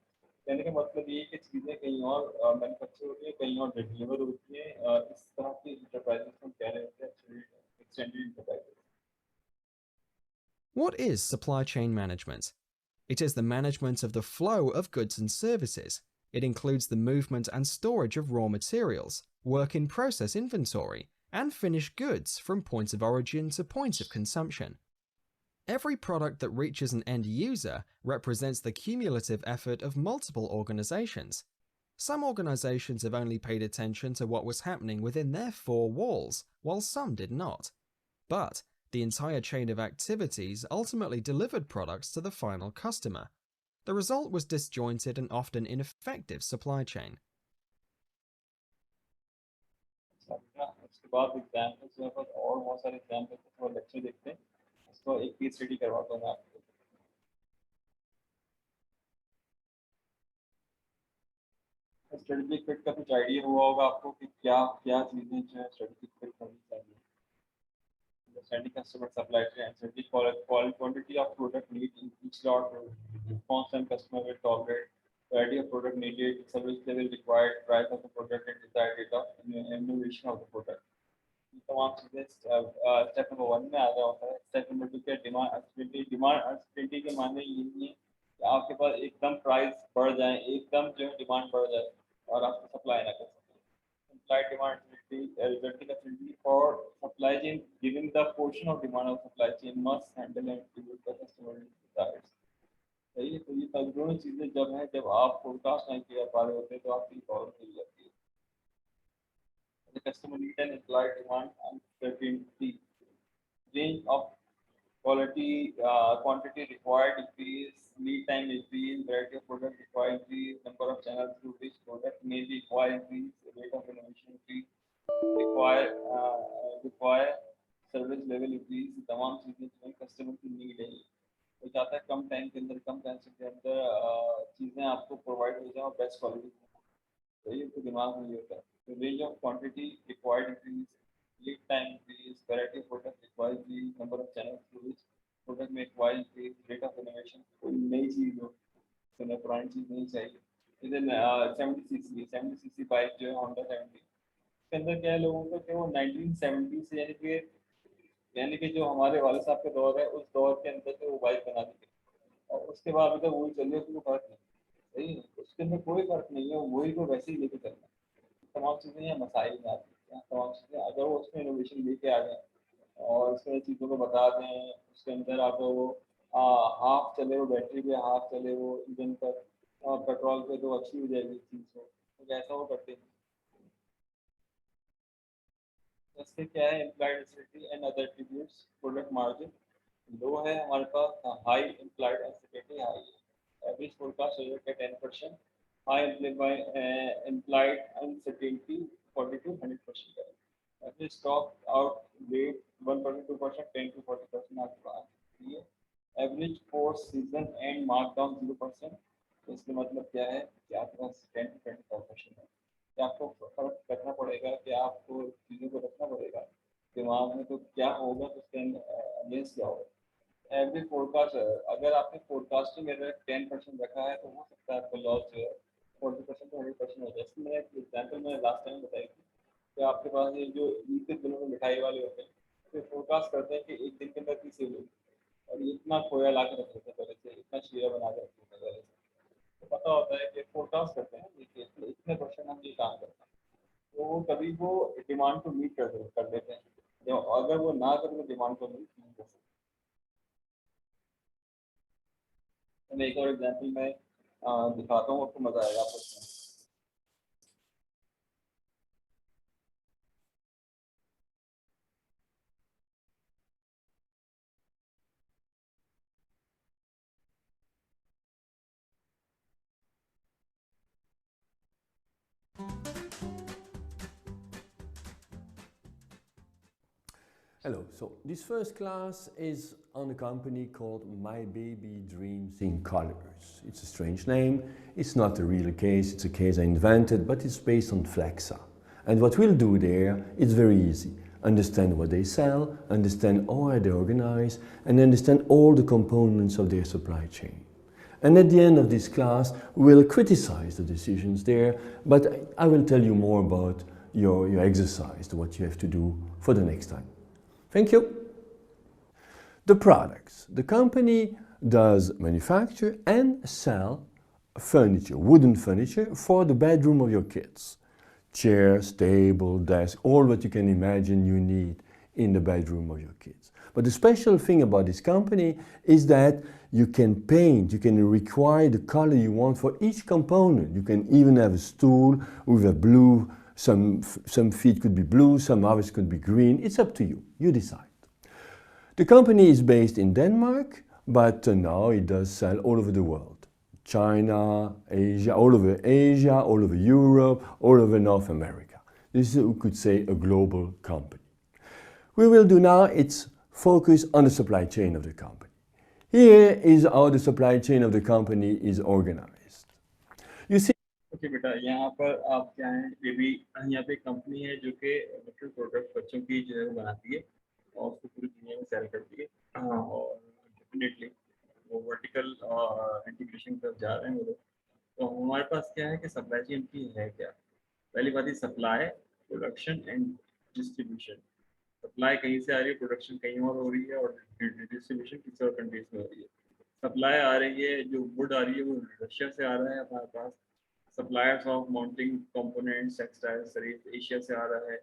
कहने का मतलब ये है कि चीज़ें कहीं और मैन्युफैक्चर होती है कहीं और डिलीवर होती है। इस तरह की इंटरप्राइजेस हम कह रहे होते हैं extended enterprises. What is supply chain management? It is the management of the flow of goods and services. It includes the movement and storage of raw materials, work in process inventory, and finished goods from point of origin to point of consumption. Every product that reaches an end user represents the cumulative effort of multiple organizations. Some organizations have only paid attention to what was happening within their four walls, while some did not. But the entire chain of activities ultimately delivered products to the final customer. The result was disjointed and often ineffective supply chain. उसके बाद examples में और बहुत सारे examples थोड़ा lecture देखते हैं। इसको एक केस स्टडी करवाता हूँ मैं आपको। स्ट्रेटेजिक फिट का कुछ आइडिया हुआ होगा आपको कि क्या क्या चीज़ें जो है स्ट्रेटेजिक फिट होनी चाहिए। Understanding customer supply chain, strategic quantity of product needed in each lot, response time customer will tolerate, variety of product needed, service level required, price of the product and desired rate of innovation of the product. तमाम चीजें step number 1 में आ रहा होता है। Step number 2 के demand uncertainty के माने ये नहीं है कि आपके पास एकदम प्राइस बढ़ जाए, एकदम जो है डिमांड बढ़ जाए और आपको सप्लाई ना कर सके। Implied demand resulting ability for supply chain given the portion of demand of supply chain must handle and execute the customer desires. सही है। तो ये दोनों चीजें जब हैं जब आप फोरकास्ट नहीं किया पा रहे होते तो आपकी प्रॉब्लम मिल जाती है। The customer need and implied demand uncertainty, range of quality quantity required increase, lead time increase, variety of product required increase, number of channels through which product may be required increase, rate of innovation increase, require service level increase, तमाम चीज़ें जो है customer की need है। वो चाहता है कम time के अंदर कम पैसे के अंदर चीज़ें आपको प्रोवाइड हो जाए और बेस्ट क्वालिटी। तो ये तो दिमाग में ये होता है। Range of quantity required increase, lead time increase, variety of product required increase, number of channel through which product में required increase, rate of innovation, कोई नई चीज़ हो तो नई पुरानी चीज़ नहीं चाहिए। इधर 70 सीसी बाइक जो है होंडा 70 के अंदर क्या है लोगों को कि वो 1970 से यानी कि जो हमारे वाले साहब के दौर है उस दौर के अंदर से वो बाइक बना दी और उसके बाद अभी तक वही चल रही है, कोई फर्क नहीं। सही है, उसके अंदर कोई फर्क नहीं है, वही को वैसे ही लेके चलना। तमाम चीज़ें यहाँ मसाइल में आती हैं। तमाम चीज़ें अगर वो उसमें इनोवेशन लेके आ जाए और उसमें चीज़ों को बता दें, उसके अंदर अगर वो हाफ चले वो बैटरी पे, हाफ चले वो इंजन पर, पेट्रोल पे, तो अच्छी हो जाएगी चीज़। तो जैसा वो करते हैं इससे क्या है implied acidity and other attributes product margin लो है हमारे पास high implied acidity high है average forecast हो जाएगा 10% high implied uncertainty 40 to 100% है average stock out rate 1% 2% 10 to 40% आपके पास ये average post season and markdown 0%। तो इसका मतलब क्या है कि आपके पास 10 to 25% है कि आपको फर्क करना पड़ेगा कि आपको चीज़ों को रखना पड़ेगा दिमाग में तो क्या होगा तो उसके अगेंस्ट क्या होगा एवरेज फोरकास्ट अगर आपने फोरकास्टिंग एरर 10% रखा है तो हो सकता है आपको लॉस जो है 40% to 100% हो जाए। इसमें एक एग्जाम्पल मैंने लास्ट टाइम बताई थी कि आपके पास ये जो ईद के दिनों में मिठाई वाले होते हैं तो फोरकास्ट करते हैं कि एक दिन के अंदर की सेल होगी और ये इतना खोया ला के रख देते हैं पहले से इतना शीरा बना के रख देते हैं पहले से तो पता होता है कि फोरकास्ट करते हैं देखिए इतने परसेंट हम ये काम करते हैं तो वो कभी वो डिमांड को मीट कर देते हैं जो अगर वो ना करें तो डिमांड को मीट नहीं कर सकते। तो मैं एक और एग्जाम्पल में दिखाता हूँ आपको मजा आएगा आपको इसमें। Hello, so this first class is on a company called My Baby Dreams in Colors. It's a strange name, it's not a real case, it's a case I invented, but it's based on Flexa. And what we'll do there is very easy. Understand what they sell, understand how they organize, and understand all the components of their supply chain. And at the end of this class, we'll criticize the decisions there, but I will tell you more about your exercise, what you have to do for the next time. Thank you. The products. The company does manufacture and sell furniture, wooden furniture for the bedroom of your kids. Chairs, table, desk, all what you can imagine you need in the bedroom of your kids. But the special thing about this company is that you can paint, you can require the color you want for each component. You can even have a stool with a blue, some feet could be blue, some others could be green. It's up to you. You decide. The company is based in Denmark, but now it does sell all over the world. China, Asia, all over Europe, all over North America. This is, we could say, a global company. We will do now is focus on the supply chain of the company. Here is how the supply chain of the company is organized. You see, okay बेटा यहाँ पर आप क्या है ये भी यहाँ पे कंपनी है जो कि मेटल प्रोडक्ट बच्चों की जो है वो बनाती है और उसको पूरी दुनिया में सेल करती है और डेफिनेटली वो वर्टिकल इंटीग्रेशन पर जा रहे हैं वो लोग। तो हमारे पास क्या है कि सप्लाई चेन की है क्या पहली बात ही supply production and distribution supply कहीं से आ रही है प्रोडक्शन कहीं और हो रही है और डिस्ट्रीब्यूशन किसी और कंट्रीज में हो रही है। सप्लाई आ रही है जो वुड आ रही है वो रशिया से आ रहा है हमारे पास suppliers of mounting components textiles Asia से आ रहा है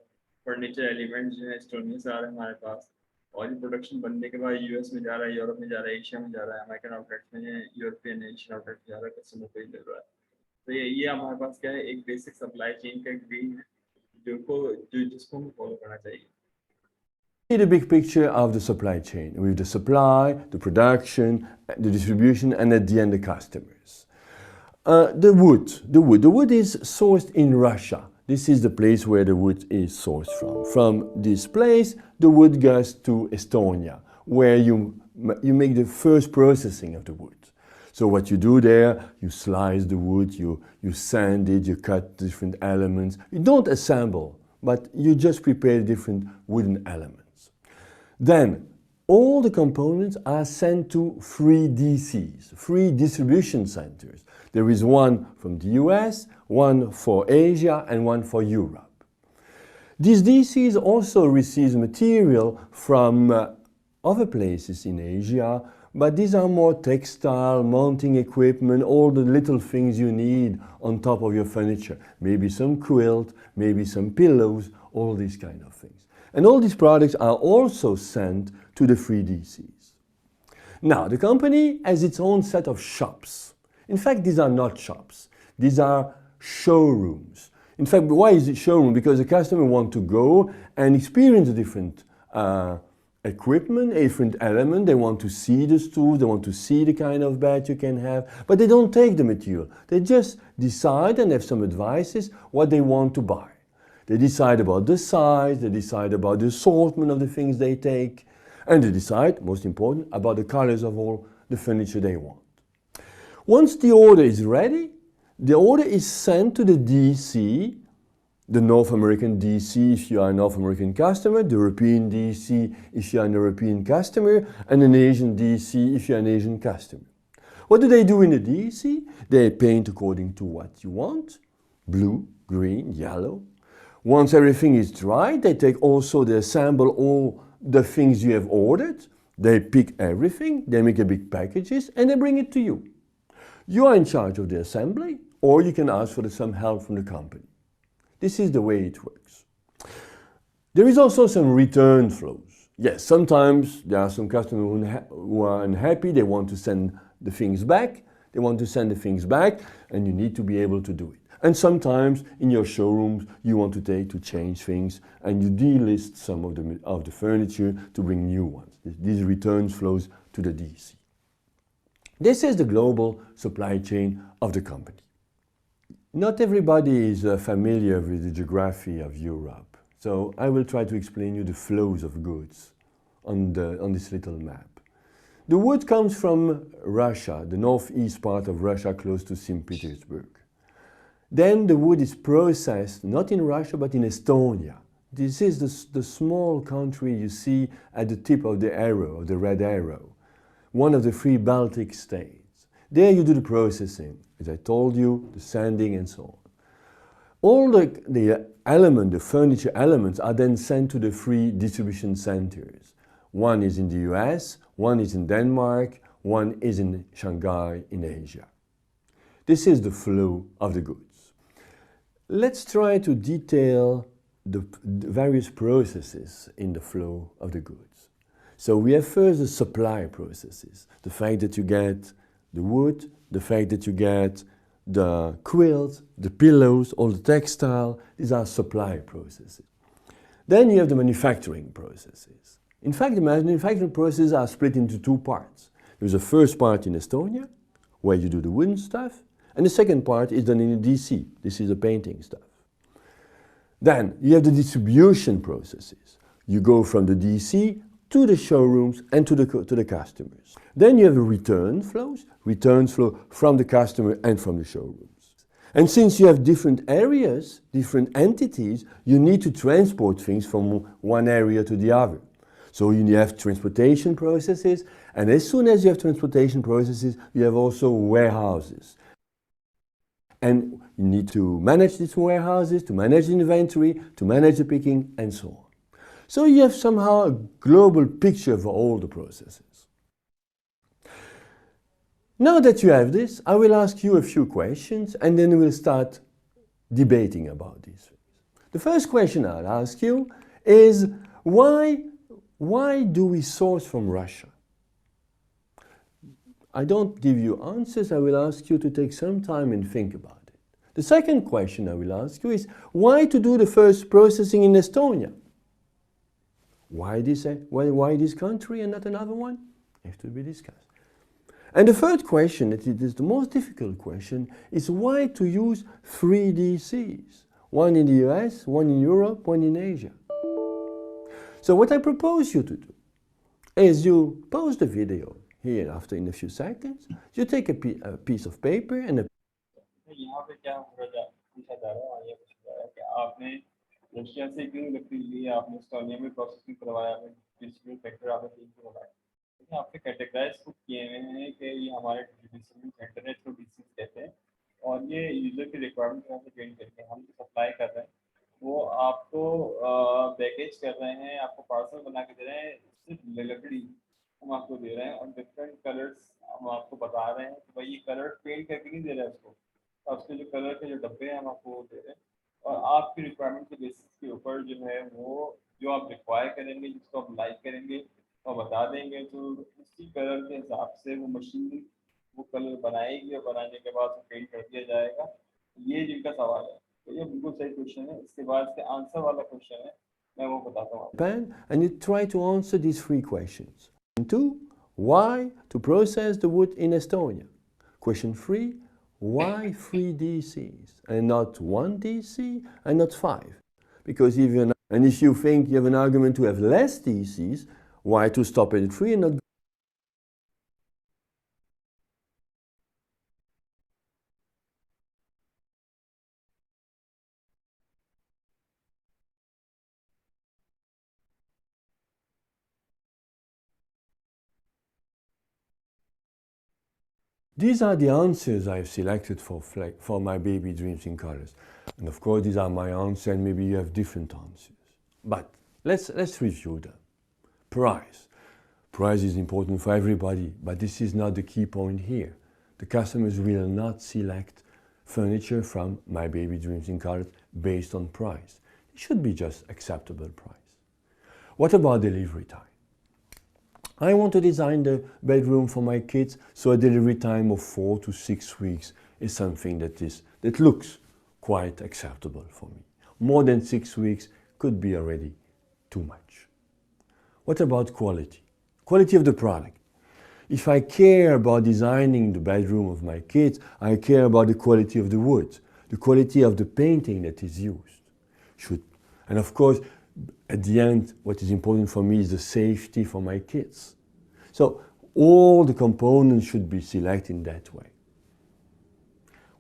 फर्नीचर एलिमेंट्स जो है एस्टोनिया से आ रहे हैं हमारे पास और ये प्रोडक्शन बनने के बाद यूएस में जा रहा है यूरोप में जा रहा है एशिया में जा रहा है अमेरिकन आउटलेट्स में यूरोपियन एशियन आउटलेट्स में जा रहा है कस्टमर को ही मिल रहा है। तो ये हमारे पास क्या है एक बेसिक सप्लाई चेन का एक ग्रीन है जिसको हमें फॉलो करना चाहिए। See the big picture of the supply chain with the supply, the production, the distribution, and at the end the customers. The wood is sourced in Russia. This is the place where the wood is sourced from. From this place, the wood goes to Estonia, where you make the first processing of the wood. So what you do there, you slice the wood, you sand it, you cut different elements. You don't assemble, but you just prepare different wooden elements. Then all the components are sent to 3 DCs, 3 distribution centers. There is one from the US, one for Asia, and one for Europe. These DCs also receive material from other places in Asia, but these are more textile, mounting equipment, all the little things you need on top of your furniture. Maybe some quilt, maybe some pillows, all these kind of things. And all these products are also sent to the 3 DCs. Now, the company has its own set of shops. In fact, these are not shops. These are showrooms. In fact, why is it showroom? Because the customer want to go and experience different equipment, different element. They want to see the tools, they want to see the kind of bed you can have, but they don't take the material. They just decide and have some advices what they want to buy. They decide about the size, they decide about the assortment of the things they take, and they decide, most important, about the colors of all the furniture they want. Once the order is ready, the order is sent to the DC, the North American DC if you are a North American customer, the European DC if you are an European customer, and an Asian DC if you are an Asian customer. What do they do in the DC? They paint according to what you want, blue, green, yellow. Once everything is dry, they assemble all the things you have ordered, they pick everything, they make a big packages, and they bring it to you. You are in charge of the assembly, or you can ask for some help from the company. This is the way it works. There is also some return flows. Yes, sometimes there are some customers who are unhappy, they want to send the things back, and you need to be able to do it. And sometimes in your showrooms you want to change things, and you delist some of the furniture to bring new ones. These returns flows to the DC. This is the global supply chain of the company. Not everybody is familiar with the geography of Europe, so I will try to explain you the flows of goods on this little map. The wood comes from Russia, the northeast part of Russia, close to St. Petersburg. Then the wood is processed, not in Russia, but in Estonia. This is the small country you see at the tip of the arrow, of the red arrow, one of the 3 Baltic states. There you do the processing, as I told you, the sanding and so on. All the furniture elements are then sent to the 3 distribution centers. One is in the US, one is in Denmark, one is in Shanghai in Asia. This is the flow of the goods. Let's try to detail the various processes in the flow of the goods. So we have first the supply processes, the fact that you get the wood, the fact that you get the quilts, the pillows, all the textile. These are supply processes. Then you have the manufacturing processes. In fact, the manufacturing processes are split into 2 parts. There's a first part in Estonia, where you do the wooden stuff, and the second part is done in the DC. This is the painting stuff. Then you have the distribution processes. You go from the DC to the showrooms and to the customers. Then you have the returns flow from the customer and from the showrooms. And since you have different areas, different entities, you need to transport things from one area to the other. So you have transportation processes, and as soon as you have transportation processes, you have also warehouses. And you need to manage these warehouses, to manage the inventory, to manage the picking, and so on. So you have somehow a global picture for all the processes. Now that you have this, I will ask you a few questions, and then we'll start debating about these things. The first question I'll ask you is, why do we source from Russia? I don't give you answers, I will ask you to take some time and think about it. The second question I will ask you is, why to do the first processing in Estonia? Why this country and not another one? It has to be discussed. And the third question, it is the most difficult question, is why to use 3 DCs? One in the US, one in Europe, one in Asia. So what I propose you to do is you pause the video here after in a few seconds, you take a piece of paper and a यहाँ पे क्या पूछा जा रहा है, ये पूछा जा रहा है कि आपने रशिया से क्यों लकड़ी ली, आपने एस्टोनिया में प्रोसेसिंग करवाया, आपने डिस्ट्रीब्यूट फैक्टर आपने 3 क्यों लगाया। लेकिन आपने कैटेगराइज कुछ किए हुए हैं कि ये हमारे डिस्ट्रीब्यूट सेंटर है, इसको डीसी कहते हैं, और ये यूजर की रिक्वायरमेंट यहाँ से गेन करके हम जो सप्लाई कर रहे हैं वो आपको पैकेज कर रहे हैं, आपको पार्सल बना के दे रहे हैं, सिर्फ लकड़ी हम आपको दे रहे हैं और डिफरेंट कलर्स हम आपको बता रहे हैं कि भाई ये कलर पेंट करके नहीं दे रहा है उसको, उसके जो कलर के जो डब्बे हैं हम आपको वो दे रहे हैं, और आपकी रिक्वायरमेंट के बेसिस के ऊपर जो है वो जो आप रिक्वायर करेंगे, जिसको आप लाइक करेंगे और बता देंगे, तो उसी कलर के हिसाब से वो मशीन वो कलर बनाएगी और बनाने के बाद पेंट कर दिया जाएगा। ये जिनका सवाल है, तो ये बिल्कुल सही क्वेश्चन है। इसके बाद इसके आंसर वाला क्वेश्चन है, मैं वो बताता हूँ आपको। Japan, and you try to answer these three questions. Question 2, why to process the wood in Estonia? Question 3, why 3 DCs and not 1 DC and not 5? Because if you think you have an argument to have less DCs, why to stop at 3 and not? These are the answers I've selected for my baby dreams in colors. And of course, these are my answers, and maybe you have different answers. But let's review them. Price. Price is important for everybody, but this is not the key point here. The customers will not select furniture from my baby dreams in colors based on price. It should be just acceptable price. What about delivery time? I want to design the bedroom for my kids, so a delivery time of 4 to 6 weeks is something that looks quite acceptable for me. More than 6 weeks could be already too much. What about quality? Quality of the product. If I care about designing the bedroom of my kids, I care about the quality of the wood, the quality of the painting that is used. And of course, at the end, what is important for me is the safety for my kids. So all the components should be selected in that way.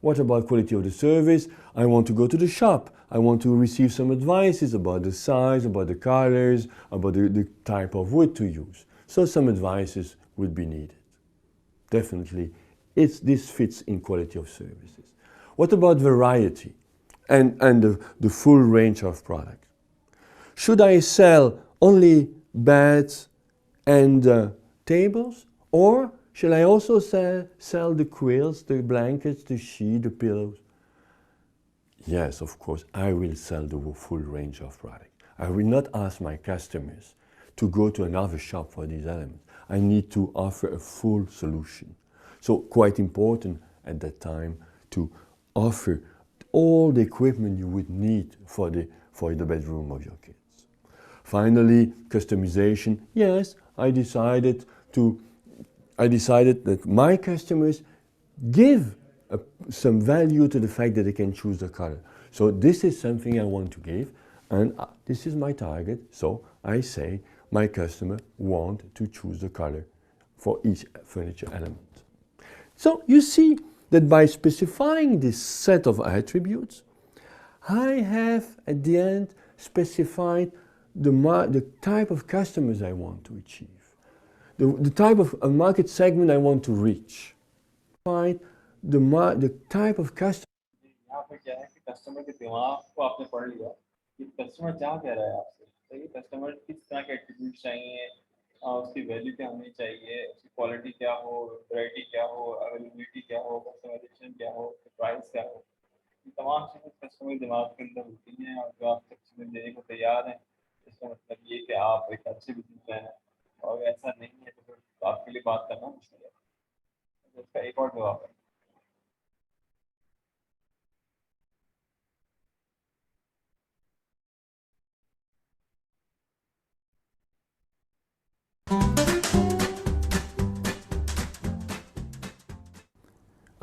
What about quality of the service? I want to go to the shop. I want to receive some advices about the size, about the colors, about the type of wood to use. So some advices would be needed. Definitely, this fits in quality of services. What about variety and the full range of products? Should I sell only beds and tables, or shall I also sell the quilts, the blankets, the sheet, the pillows? Yes, of course, I will sell the full range of products. I will not ask my customers to go to another shop for these elements. I need to offer a full solution. So quite important at that time to offer all the equipment you would need for the bedroom of your kids. Finally, customization. Yes, I decided that my customers give some value to the fact that they can choose the color. So this is something I want to give, and this is my target. So I say my customer want to choose the color for each furniture element. So you see that by specifying this set of attributes, I have at the end specified the type of customers I want to achieve, the type of a market segment I want to reach. The type of customer. यहाँ पे क्या है कि customer के दिमाग को आपने पढ़ लिया कि कस्टमर क्या कह रहा है आपसे, तो ये कस्टमर किस तरह के एट्रीब्यूट चाहिए, उसकी वैल्यू क्या होनी चाहिए, उसकी क्वालिटी क्या हो, वैरायटी क्या हो, अवेलेबिलिटी क्या हो, कस्टमाइजेशन क्या हो, प्राइस क्या हो, ये तमाम चीज़ें कस्टमर के दिमाग के अंदर होती हैं और जो आप सब चीज़ें देने को तैयार हैं, इसका मतलब ये कि आप एक अच्छे बिजनेसमैन हैं, और ऐसा नहीं है तो फिर आपके लिए बात करना मुश्किल है। तो इसका एक और जवाब है।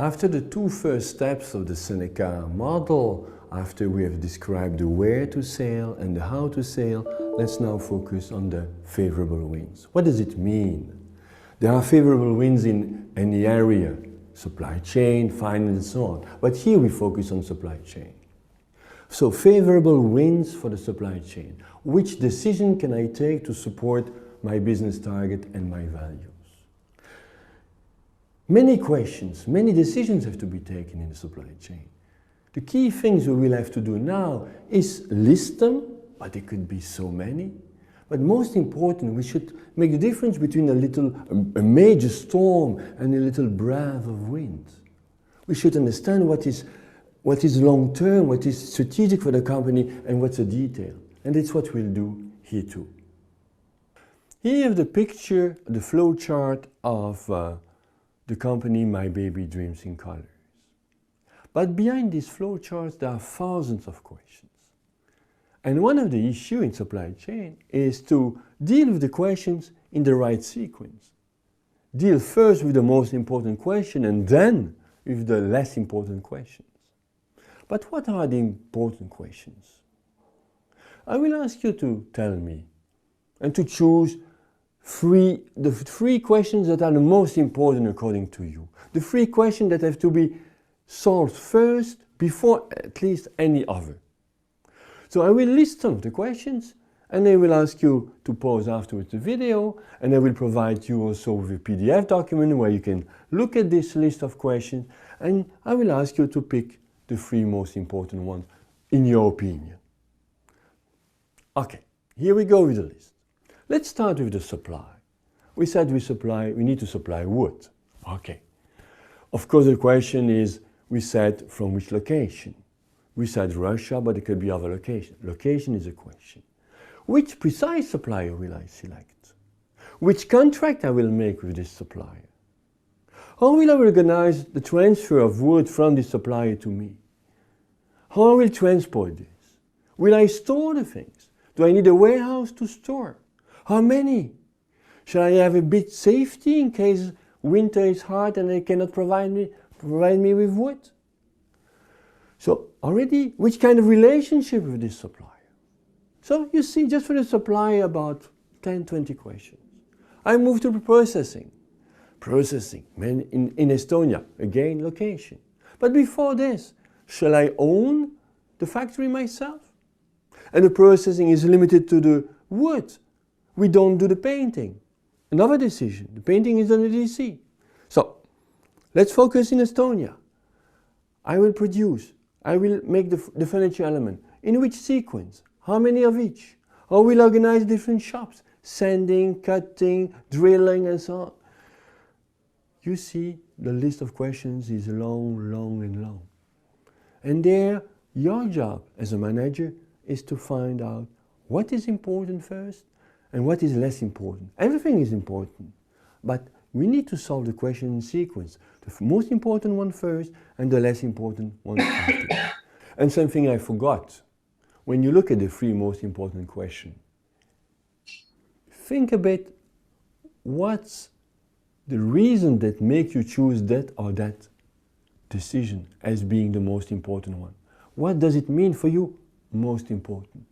After the two first steps of the Seneca model, after we have described the where to sell and the how to sell, let's now focus on the favorable wins. What does it mean? There are favorable wins in any area, supply chain, finance, and so on. But here we focus on supply chain. So favorable wins for the supply chain. Which decision can I take to support my business target and my values? Many questions, many decisions have to be taken in the supply chain. The key things we will have to do now is list them, but there could be so many. But most important, we should make the difference between a major storm and a little breath of wind. We should understand what is long term, what is strategic for the company, and what's a detail. And that's what we'll do here too. Here you have the picture, the flow chart of the company My Baby Dreams in Colors. But behind these flowcharts, there are thousands of questions. And one of the issues in supply chain is to deal with the questions in the right sequence. Deal first with the most important question and then with the less important questions. But what are the important questions? I will ask you to tell me and to choose the three questions that are the most important according to you. The three questions that have to be solved first before at least any other. So I will list some of the questions and I will ask you to pause afterwards the video, and I will provide you also with a PDF document where you can look at this list of questions, and I will ask you to pick the three most important ones in your opinion. Okay, here we go with the list. Let's start with the supply. We said we need to supply wood. Okay. Of course the question is, we said from which location? We said Russia, but it could be other location. Location is a question. Which precise supplier will I select? Which contract I will make with this supplier? How will I organize the transfer of wood from this supplier to me? How I will transport this? Will I store the things? Do I need a warehouse to store? How many? Shall I have a bit safety in case winter is hard and they cannot provide me with wood? So already, which kind of relationship with this supplier? So you see, just for the supplier, about 10, 20 questions. I move to the processing. Processing, in Estonia, again, location. But before this, shall I own the factory myself? And the processing is limited to the wood. We don't do the painting. Another decision, the painting is under DC. So, let's focus in Estonia. I will produce, I will make the furniture element. In which sequence? How many of each? How will I organize different shops? Sanding, cutting, drilling, and so on. You see, the list of questions is long, long, and long. And there, your job as a manager is to find out what is important first and what is less important. Everything is important, but we need to solve the question in sequence. The most important one first and the less important one after. And something I forgot. When you look at the three most important questions, think a bit, what's the reason that makes you choose that or that decision as being the most important one? What does it mean for you most important?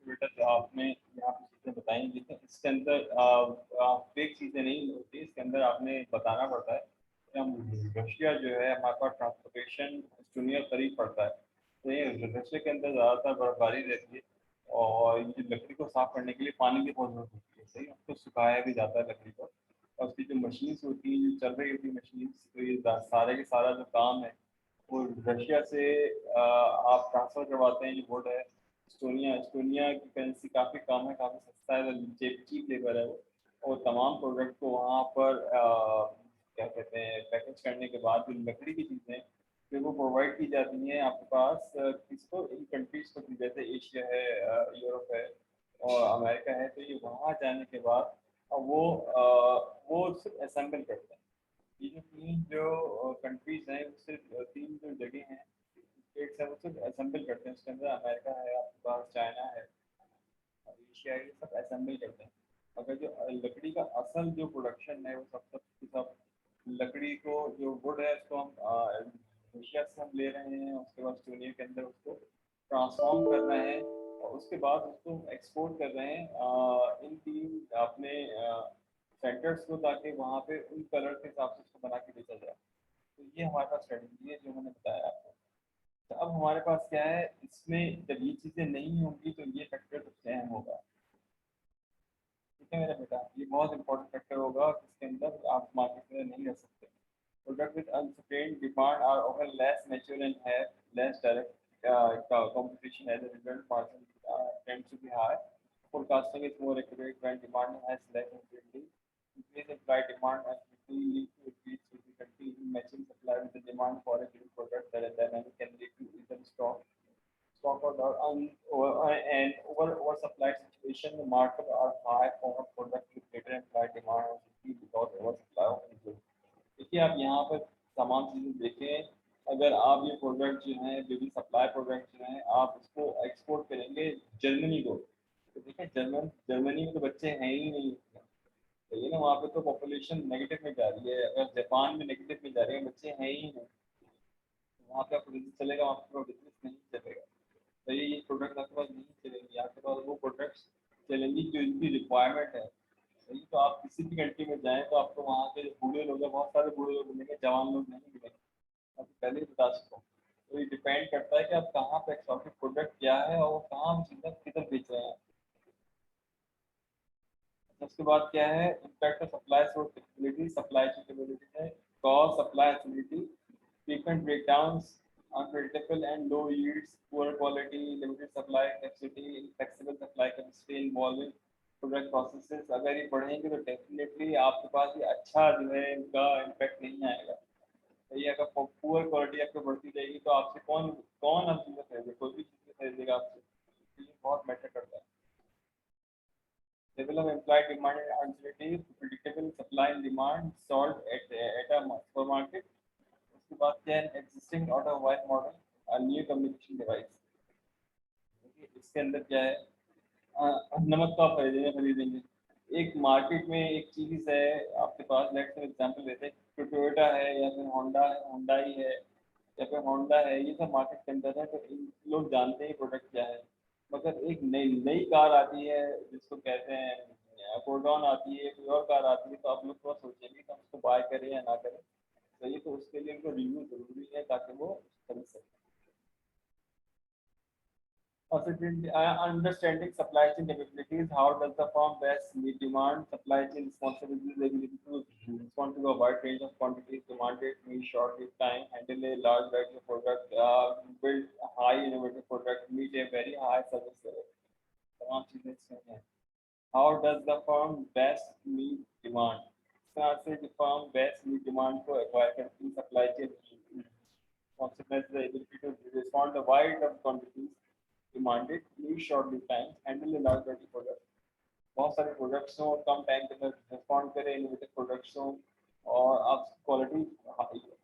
बेटा जो आपने यहाँ पे चीजें बताई इसके अंदर fake चीजें नहीं होती, इसके अंदर आपने बताना पड़ता है कि हम रशिया जो है हमारे पास ट्रांसपोर्टेशन दुनिया करीब पड़ता है, तो ये रशिया के अंदर ज़्यादातर बर्फबारी रहती है और ये लकड़ी को साफ करने के लिए पानी की बहुत जरूरत होती है, सही, उसको सुखाया भी जाता है लकड़ी को, और उसकी जो मशीन्स होती हैं, जो चल रही होती है मशीन्स, तो ये सारे के सारा जो काम है वो रशिया से आप ट्रांसफ़र करवाते हैं। जो वुड है एस्टोनिया की करेंसी काफ़ी कम है, काफ़ी सस्ता है, चीप लेबर है वो, और तमाम प्रोडक्ट को वहाँ पर क्या कहते हैं पैकेज करने के बाद जो लकड़ी की चीज़ें फिर वो प्रोवाइड की जाती हैं आपके पास किसको, इन कंट्रीज़ को, जैसे एशिया है, यूरोप है और अमेरिका है, तो ये वहाँ जाने के बाद वो सिर्फ असेंबल करते हैं। ये जो तीन जो कंट्रीज़ हैं, सिर्फ तीन जो जगह हैं स्टेट्स हैं, वो सिर्फ असेंबल करते हैं। उसके अंदर अमेरिका है, आपके पास चाइना है, एशिया है, ये सब असेंबल करते हैं। अगर जो लकड़ी का असल जो प्रोडक्शन है वो सब लकड़ी को जो वुड है उसको हम एशिया से हम ले रहे हैं, उसके बाद एस्टोनिया के अंदर उसको ट्रांसफॉर्म कर रहे हैं और उसके बाद उसको एक्सपोर्ट कर रहे हैं इन तीन अपने सेंटर्स को, ताकि वहाँ पे उन कलर के हिसाब से उसको बना के बेचा जाए। तो ये हमारे पास स्ट्रेटजी है जो मैंने बताया आपको। तो अब हमारे पास क्या है, इसमें जब ये चीज़ें नहीं होंगी तो ये फैक्टर सबसे अहम होगा। ठीक है मेरा बेटा, ये बहुत इंपॉर्टेंट फैक्टर होगा जिसके अंदर आप मार्केट में नहीं रह सकते। Product with uncertain demand are often less mature and have less direct competition. As a result, margin tends to be high. Forecasting is more accurate when demand has less uncertainty. Increase implied demand and quickly lead to increase difficulty in matching supply with the demand for a given product. That dynamic can lead to either stock and oversupply situation. The market are high for a product with greater implied demand or because oversupply of goods. एक देखिए आप यहाँ पर तमाम चीज़ें देखें, अगर आप ये प्रोडक्ट जो हैं जो भी सप्लाई प्रोडक्ट जो हैं आप उसको एक्सपोर्ट करेंगे जर्मनी को, तो देखिए जर्मनी में तो बच्चे हैं ही नहीं, तो ये ना वहाँ पे तो पॉपुलेशन नेगेटिव में जा रही है, अगर जापान में नेगेटिव में जा रही है, बच्चे हैं ही नहीं, वहाँ पे आपको बिजनेस चलेगा, वहाँ पे बिजनेस नहीं चलेगा, तो ये प्रोडक्ट आपके पास नहीं चलेंगे, आपके पास वो प्रोडक्ट्स चलेंगी जो इनकी रिक्वायरमेंट है। सही, तो आप किसी भी कंट्री में जाएं तो आपको वहाँ के जो बूढ़े लोग हैं, बहुत सारे बूढ़े लोग मिलेंगे, जवान लोग नहीं मिलेंगे, आपको पहले ही बता सकता हूँ। तो ये डिपेंड करता है कि आप कहाँ पे एक्सॉटिक प्रोडक्ट क्या है और कहाँ हम चीज़ें किधर बेच रहे हैं। उसके बाद क्या है, impact of supply source capability, supply chain capability है, cost supply ability, frequent breakdowns, unpredictable and low yields, poor quality, limited supply capacity, inflexible supply capacity involving product processes। अगर ये पढ़ेंगे तो डेफिनेटली आपके पास ये अच्छा जो है इनका इम्पैक्ट नहीं आएगा। तो ये अगर पुअर क्वालिटी आपको बढ़ती जाएगी तो आपसे कौन कौन आप चीज़ें खरीदेगा, कोई भी चीज़ें खरीदेगा आपसे, तो ये बहुत मैटर करता है। Level of implied demand and uncertainty, predictable supply and demand solved at a supermarket। उसके बाद क्या है, existing automobile model, new communication device. इसके अंदर क्या है, नमक तो आप खरीदेंगे, एक मार्केट में एक चीज़ है आपके पास, लेट्स एग्जांपल लेते हैं, टोयोटा है या फिर होंडाई है या फिर होंडा है, ये सब मार्केट के अंदर है, तो इन लोग जानते हैं प्रोडक्ट क्या है। मगर एक नई नई कार आती है जिसको कहते हैं कोडॉन आती है, कोई और कार आती है, तो आप लोग थोड़ा सोचेंगे कि हम उसको बाय करें या ना करें। तो ये तो उसके लिए उनको रिव्यू जरूरी है ताकि वो खरीद सकें। Understanding supply chain capabilities, how does the firm best meet demand, supply chain responsibilities, ability to respond to a wide range of quantities demanded, meet short lead time, handle a large variety of products, build a high innovative product, meet a very high service level। तमाम चीजें इसमें हैं। How does the firm best meet demand? इसका अर्थ है कि firm best meet demand को acquire करती supply chain responsiveness, the ability to respond to wide of quantities demanded, meet short lead times, handle a large variety of products। बहुत सारे products हो, कम time के अंदर रिस्पॉन्ड करें, इनोवेटिव प्रोडक्ट्स हो और आप क्वालिटी हाई हो,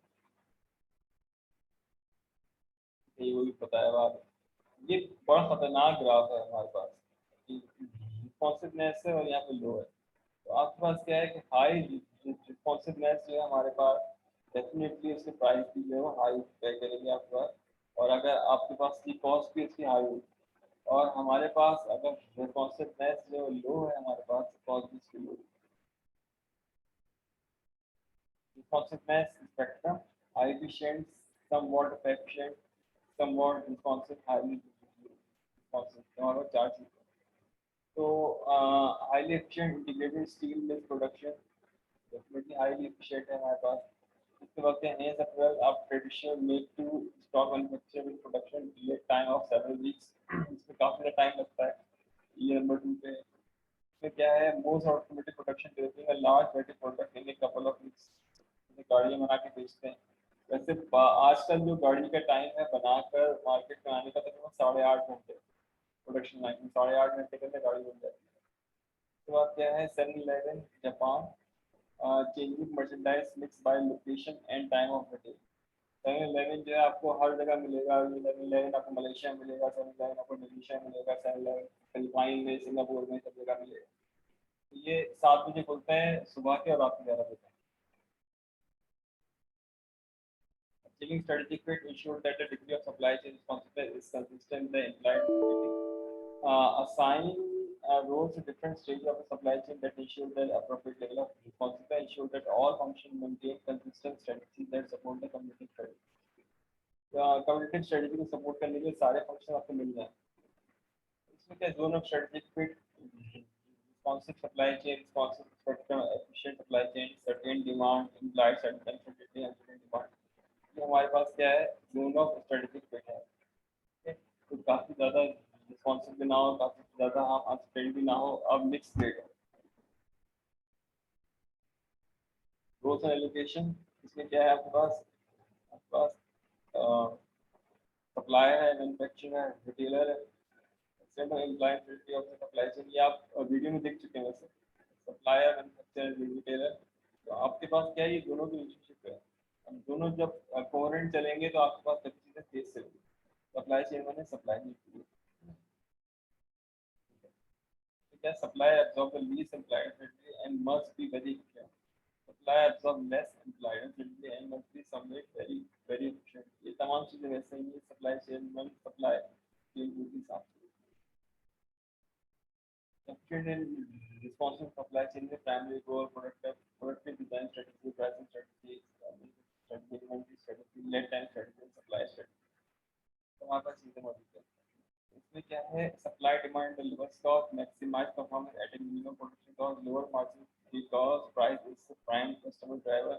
ये वही बताया बात। ये बड़ा खतरनाक ग्राफ है हमारे पास, रिस्पॉन्सिवनेस है और यहाँ पे लो है, तो आपके पास क्या है कि हाई रिस्पॉन्सिवनेस जो है हमारे पास, डेफिनेटली उसके प्राइस भी जो है हाई पे करेंगे आपके पास, और अगर आपके पास की कॉस्ट भी उसकी हाई होगी, और हमारे पास अगर रिस्पॉन्सिवनेस जो लो है हमारे पास, कॉस्ट भी उसकी लो। Responsiveness spectrum, high efficient, somewhat efficient, somewhat responsive, highly responsive, हमारे चार चीजें। तो highly efficient integrated steel mill production, definitely highly efficient है हमारे पास। इसके बाद क्या है, सब आप traditional make to stock manufacturing production, delay time of several weeks, इसमें काफी टाइम लगता है। ये नंबर 2 पे इसमें क्या है, most automated production delivering a large variety of product in a couple of weeks, गाड़ियाँ बना के बेचते हैं। वैसे आजकल जो गाड़ी का टाइम है बनाकर मार्केट में आने का तकरीबन 8.5 घंटे, प्रोडक्शन लाइन में 8.5 घंटे के अंदर गाड़ी बन जाती है। उसके बाद क्या है, 7-Eleven Japan, changing merchandise mix by location and time of the day. 7-Eleven जो है आपको हर जगह मिलेगा, 7-Eleven आपको मलेशिया में मिलेगा, 7-Eleven आपको इंडोनेशिया में मिलेगा, 7-Eleven फिलिपाइन में, सिंगापुर में, सब जगह मिलेगा। ये 7 बजे खुलते हैं सुबह के और रात के 11 बजे। Achieving strategic fit ensures that the degree of supply chain responsiveness is consistent with the implied strategy. Assign roles at different stages of the supply chain that ensure the appropriate level of responsiveness, ensure that all functions maintain consistent strategies that support the community strategy। Community strategy को support करने के लिए सारे function आपको मिल जाए। इसमें क्या, zone of strategic fit, responsive supply chain, responsive spectrum, efficient supply chain, certain demand, implied certain uncertainty, uncertain demand। तो हमारे पास क्या है, जोन ऑफ स्ट्रेटेजिक फिट है, ठीक है, तो काफ़ी ज़्यादा रिस्पॉन्सिव भी ना हो, काफ़ी ज़्यादा अनस्टेबल भी ना हो, अब मिक्स रेट है। ग्रोथ एंड एलोकेशन, इसमें क्या है आपके पास सप्लायर है, मैन्युफैक्चरर है, रिटेलर है, employability of the supply chain, ये आप वीडियो में देख चुके हैं वैसे, सप्लायर, मैन्युफैक्चरर, रिटेलर। तो आपके पास क्या है, ये दोनों की रिलेशनशिप अब दोनों जब कोहेरेंट चलेंगे तो आपके पास सभी चीजें तेज चलेंगी। सप्लाई चेन मैंने सप्लाई नहीं की, तो क्या supply absorb the least implied uncertainty and must be very clear. Supply absorb less implied uncertainty and must be somewhere very efficient. ये तमाम चीजें वैसे ही है सप्लाई चेन में, सप्लाई चेन के हिसाब से। Efficient and responsive supply chain में primary goal productive design strategy, pricing strategy, inventory strategy, lead time strategy, supply strategy। तो हमारे पास चीजें मौजूद है। इसमें क्या है, supply demand lowest cost, maximize performance at a minimum production cost, lower margin because price is the prime customer driver,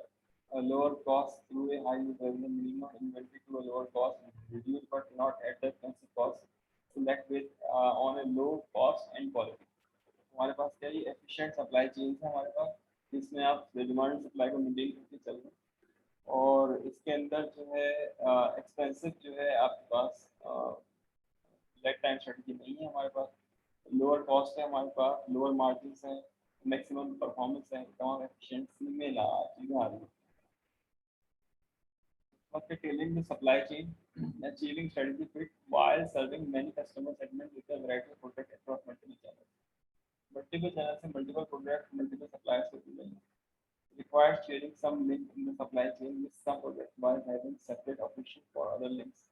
a lower cost through a high revenue, minimum inventory to a lower cost, reduce but not at the expensive cost, select with on a low cost and quality। हमारे पास क्या ये efficient supply chain है हमारे पास, जिसमें आप demand supply को maintain करके चल रहे हैं, और इसके अंदर जो है एक्सपेंसिव जो है आपके पास लेग टाइम स्ट्रेटजी नहीं है हमारे पास, लोअर कॉस्ट है हमारे पास, लोअर मार्जिन है, मैक्सिमम परफॉर्मेंस है, तमाम एफिशिएंसी में चीजें आ रही है। Okay, tailoring the supply chain, achieving strategy fit while serving many customer segments with a variety of products across multiple channels. Multiple channels and multiple products, multiple suppliers को भी लेंगे। Requires sharing some link in the supply chain with some products while having separate operations for other links.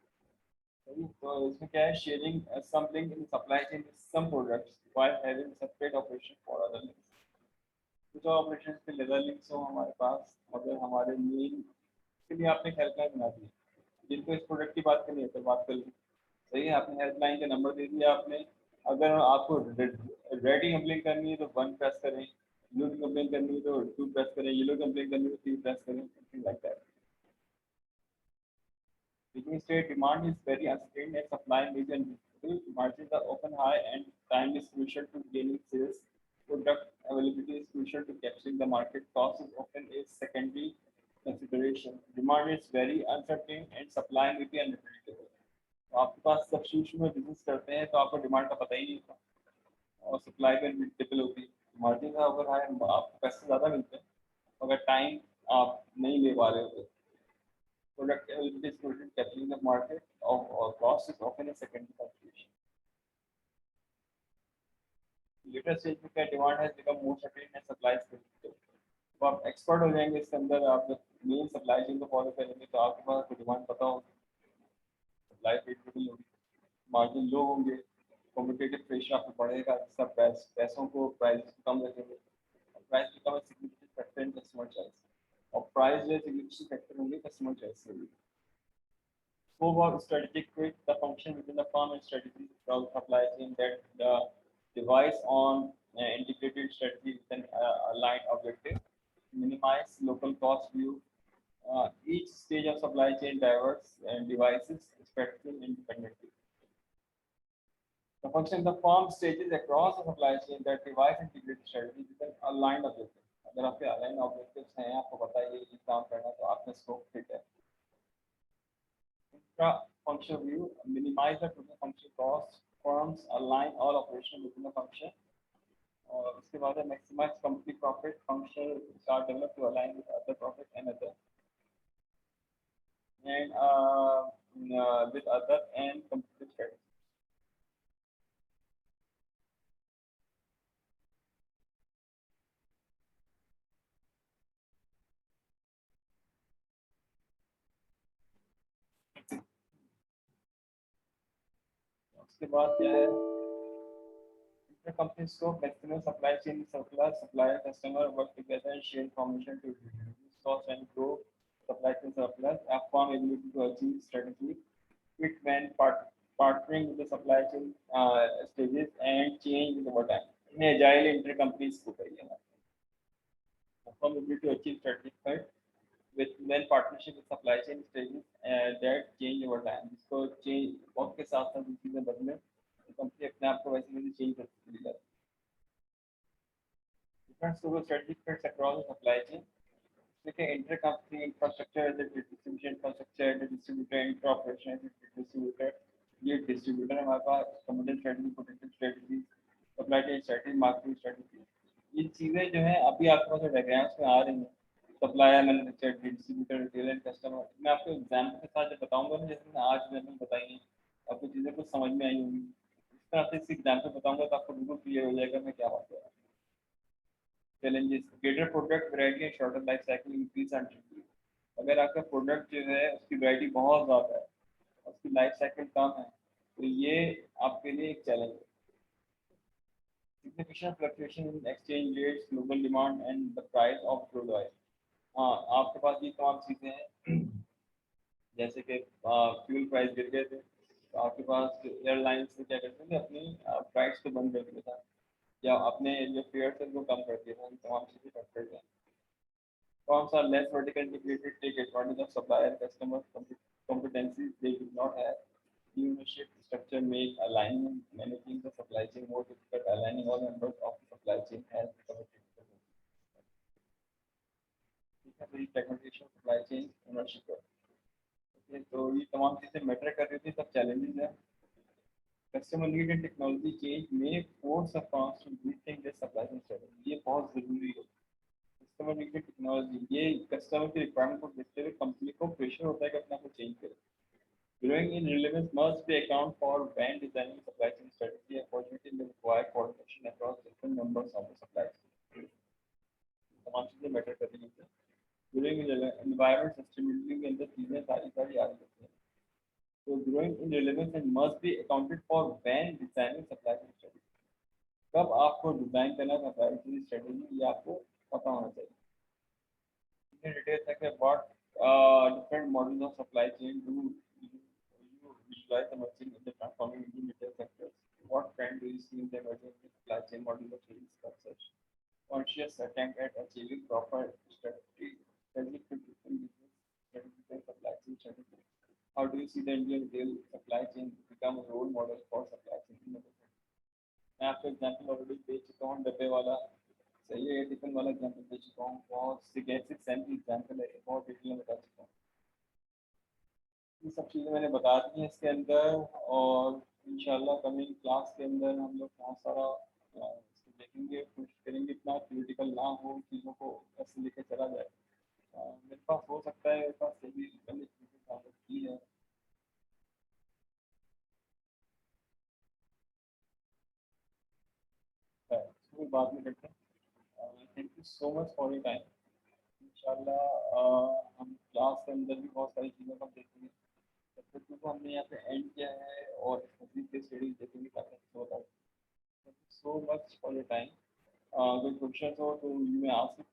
तो इसमें क्या है, sharing some link in the supply chain with some products while having separate operations for other links। कुछ operations के level links हो हमारे पास, अगर हमारे main के लिए आपने हेल्पलाइन बना दी, जिनको इस प्रोडक्ट की बात करनी है तो बात कर ली, सही है, आपने हेल्पलाइन का नंबर दे दिया आपने। अगर आपको रेड की कंप्लेन करनी है तो 1 प्रेस करें, ब्लू की कंप्लेन करनी है तो 2 प्रेस करें, येलो कंप्लेन करनी है तो 3 प्रेस करें, something like that. Because state demand is very uncertain and supply major margins are often high and time is crucial to gaining sales. Product availability is crucial to capturing the market. Cost is often a secondary consideration. Demand is very uncertain and supply may be unpredictable. तो आपके पास जब शुरू में business करते हैं तो आपको demand का पता ही नहीं था और सप्लाई भी अनप्रेडिक्टेबल होती है। मार्जिन का अगर है आपको पैसे ज़्यादा मिलते हैं, अगर टाइम आप नहीं ले पा रहे होते, product availability is crucial to capturing the market or cost is often a secondary consideration. Later stage में क्या demand has become more certain and supply is predictable। तो आप एक्सपर्ट हो जाएंगे इसके अंदर, आप मेन सप्लाई चेन को फॉलो करेंगे तो आपके पास डिमांड पता होगी, सप्लाई प्रेडिक्टेबल होगी, मार्जिन लो होंगे, कॉम्पिटिटिव प्रेशर आपको बढ़ेगा, सब पैसों को प्राइस कम रखेंगे, price become a significant factor in customer choice, और प्राइस जो सिग्निफिकेंट फैक्टर होंगे कस्टमर चॉइस से भी। Scope of strategic fit, the function within the firm and strategy of supply chain that the device on integrated strategy with an aligned objective, minimize local cost view. Each stage of supply chain diverse and devices spectrum independently. The function the firm stages across the supply chain that device integrated strategy with an aligned objective. अगर आपके aligned objectives हैं, आपको पता है ये काम करना तो आपका scope fit है। Function view, minimize the total function cost, firms align all operations within the function, और उसके बाद है maximize company profit, function are developed to align with other profit and other with other and competitive strategy। उसके बाद क्या है, company scope, maximum supply chain circular, supplier customer work together and share information to reduce cost and grow supply chain surplus. A firm ability to achieve strategy fit when partnering with the supply chain stages and change over time. In agile inter-company scope है ये। A firm ability to achieve strategy fit with when partnership with supply chain stages that change over time. इसको change वक्त के साथ साथ चीजें बदलें, company अपने आप को वैसे वैसे चेंज करती है। Different scope of strategic fits across the supply chain. देखिए intercompany infrastructure as a distribution infrastructure as a distributor, interoperation as a distributor, ये डिस्ट्रीब्यूटर है हमारे पास, commercial strategy, potential strategy, supply chain strategy, marketing strategy, ये चीजें जो है अभी आपके पास डायग्राम्स में आ रही हैं, supplier, manufacturer, distributor, retailer and customer. मैं आपको एग्जांपल के साथ जब बताऊंगा ना, जैसे मैं आज मैंने बताई है, आपको चीज़ें कुछ समझ में आई होंगी, इस तरह से इस एग्जांपल बताऊंगा तो आपको बिल्कुल क्लियर हो जाएगा मैं क्या बात कर रहा हूँ। Challenges: greater product variety and shorter life cycle, increase and. अगर आपका प्रोडक्ट जो है उसकी वैरायटी बहुत ज़्यादा है, उसकी लाइफ साइकिल कम है, तो ये आपके लिए एक चैलेंज है। Significant fluctuation in exchange rates, global demand and the price of crude oil। हाँ, आपके पास ये तमाम चीज़ें हैं, जैसे कि फ्यूल प्राइस गिर गए थे, तो आपके पास एयरलाइंस ने क्या करते थे, अपनी प्राइस को बंद कर दिया था, या अपने जो फेयर थे उनको कम कर दिया था। इन तमाम चीज़ें फैक्टर हैं। Firms are less vertically integrated, take advantage of supplier customer competencies they do not have. New ownership structure make aligning managing the supply chain more difficult. Aligning all members of the supply chain has become a difficult. ठीक है, तो ये fragmentation supply chain ownership है। Okay, तो ये तमाम चीजें matter कर रही थी, सब challenges हैं। Customer need and technology change may force a firms to rethink their supply chain strategy। ये बहुत जरूरी है। कस्टमर नीड टेक्नोलॉजी, ये कस्टमर की रिक्वायरमेंट को देखते हुए कंपनी को प्रेशर होता है कि अपना को चेंज करे। Growing in relevance must be account for when designing supply chain strategy, opportunity में require coordination across different members of the supply chain. तमाम चीजें मैटर करती हैं। ग्रोइंग इन एनवायरनमेंट सस्टेनेबिलिटी के अंदर चीजें सारी सारी आ रही हैं। तो growing in relevance and must be accounted for when designing supply chain strategy. कब आपको डिजाइन करना है सप्लाई चेन स्ट्रेटजी, ये आपको पता होना चाहिए। In details like what different models of supply chain do you visualize emerging in the transforming into retail sectors? What trend do you see in the emerging supply chain model of sales such conscious attempt at achieving proper strategy to different business strategies and supply chain strategy? How do you see the Indian retail supply chain become a role model for supply chain innovation? मैं आपको example already दे चुका हूँ, डब्बे वाला सही है, tiffin वाला example दे चुका हूँ, बहुत सिगेसिक सैम्पल एग्जाम्पल है, बहुत डिटेल में बता चुका हूँ। ये सब चीज़ें मैंने बता दी हैं इसके अंदर, और इंशाल्लाह कमिंग क्लास के अंदर हम लोग बहुत सारा इसको देखेंगे, कोशिश करेंगे इतना थ्योरेटिकल ना हो, चीज़ों को ऐसे लेके चला जाए। मेरे पास हो सकता है, मेरे पास सभी चीज़ें की है। इसको बाद में करते हैं। Thank you so much for your time. इंशाल्लाह हम क्लास के अंदर भी बहुत सारी चीज़ों को देखेंगे। चैप्टर 2 को हमने यहाँ पे एंड किया है, और इसमें के स्टडीज देखेंगे ताकि आपको बताऊँ। Thank you so much for your time. कोई क्वेश्चन हो तो यू मे आस्क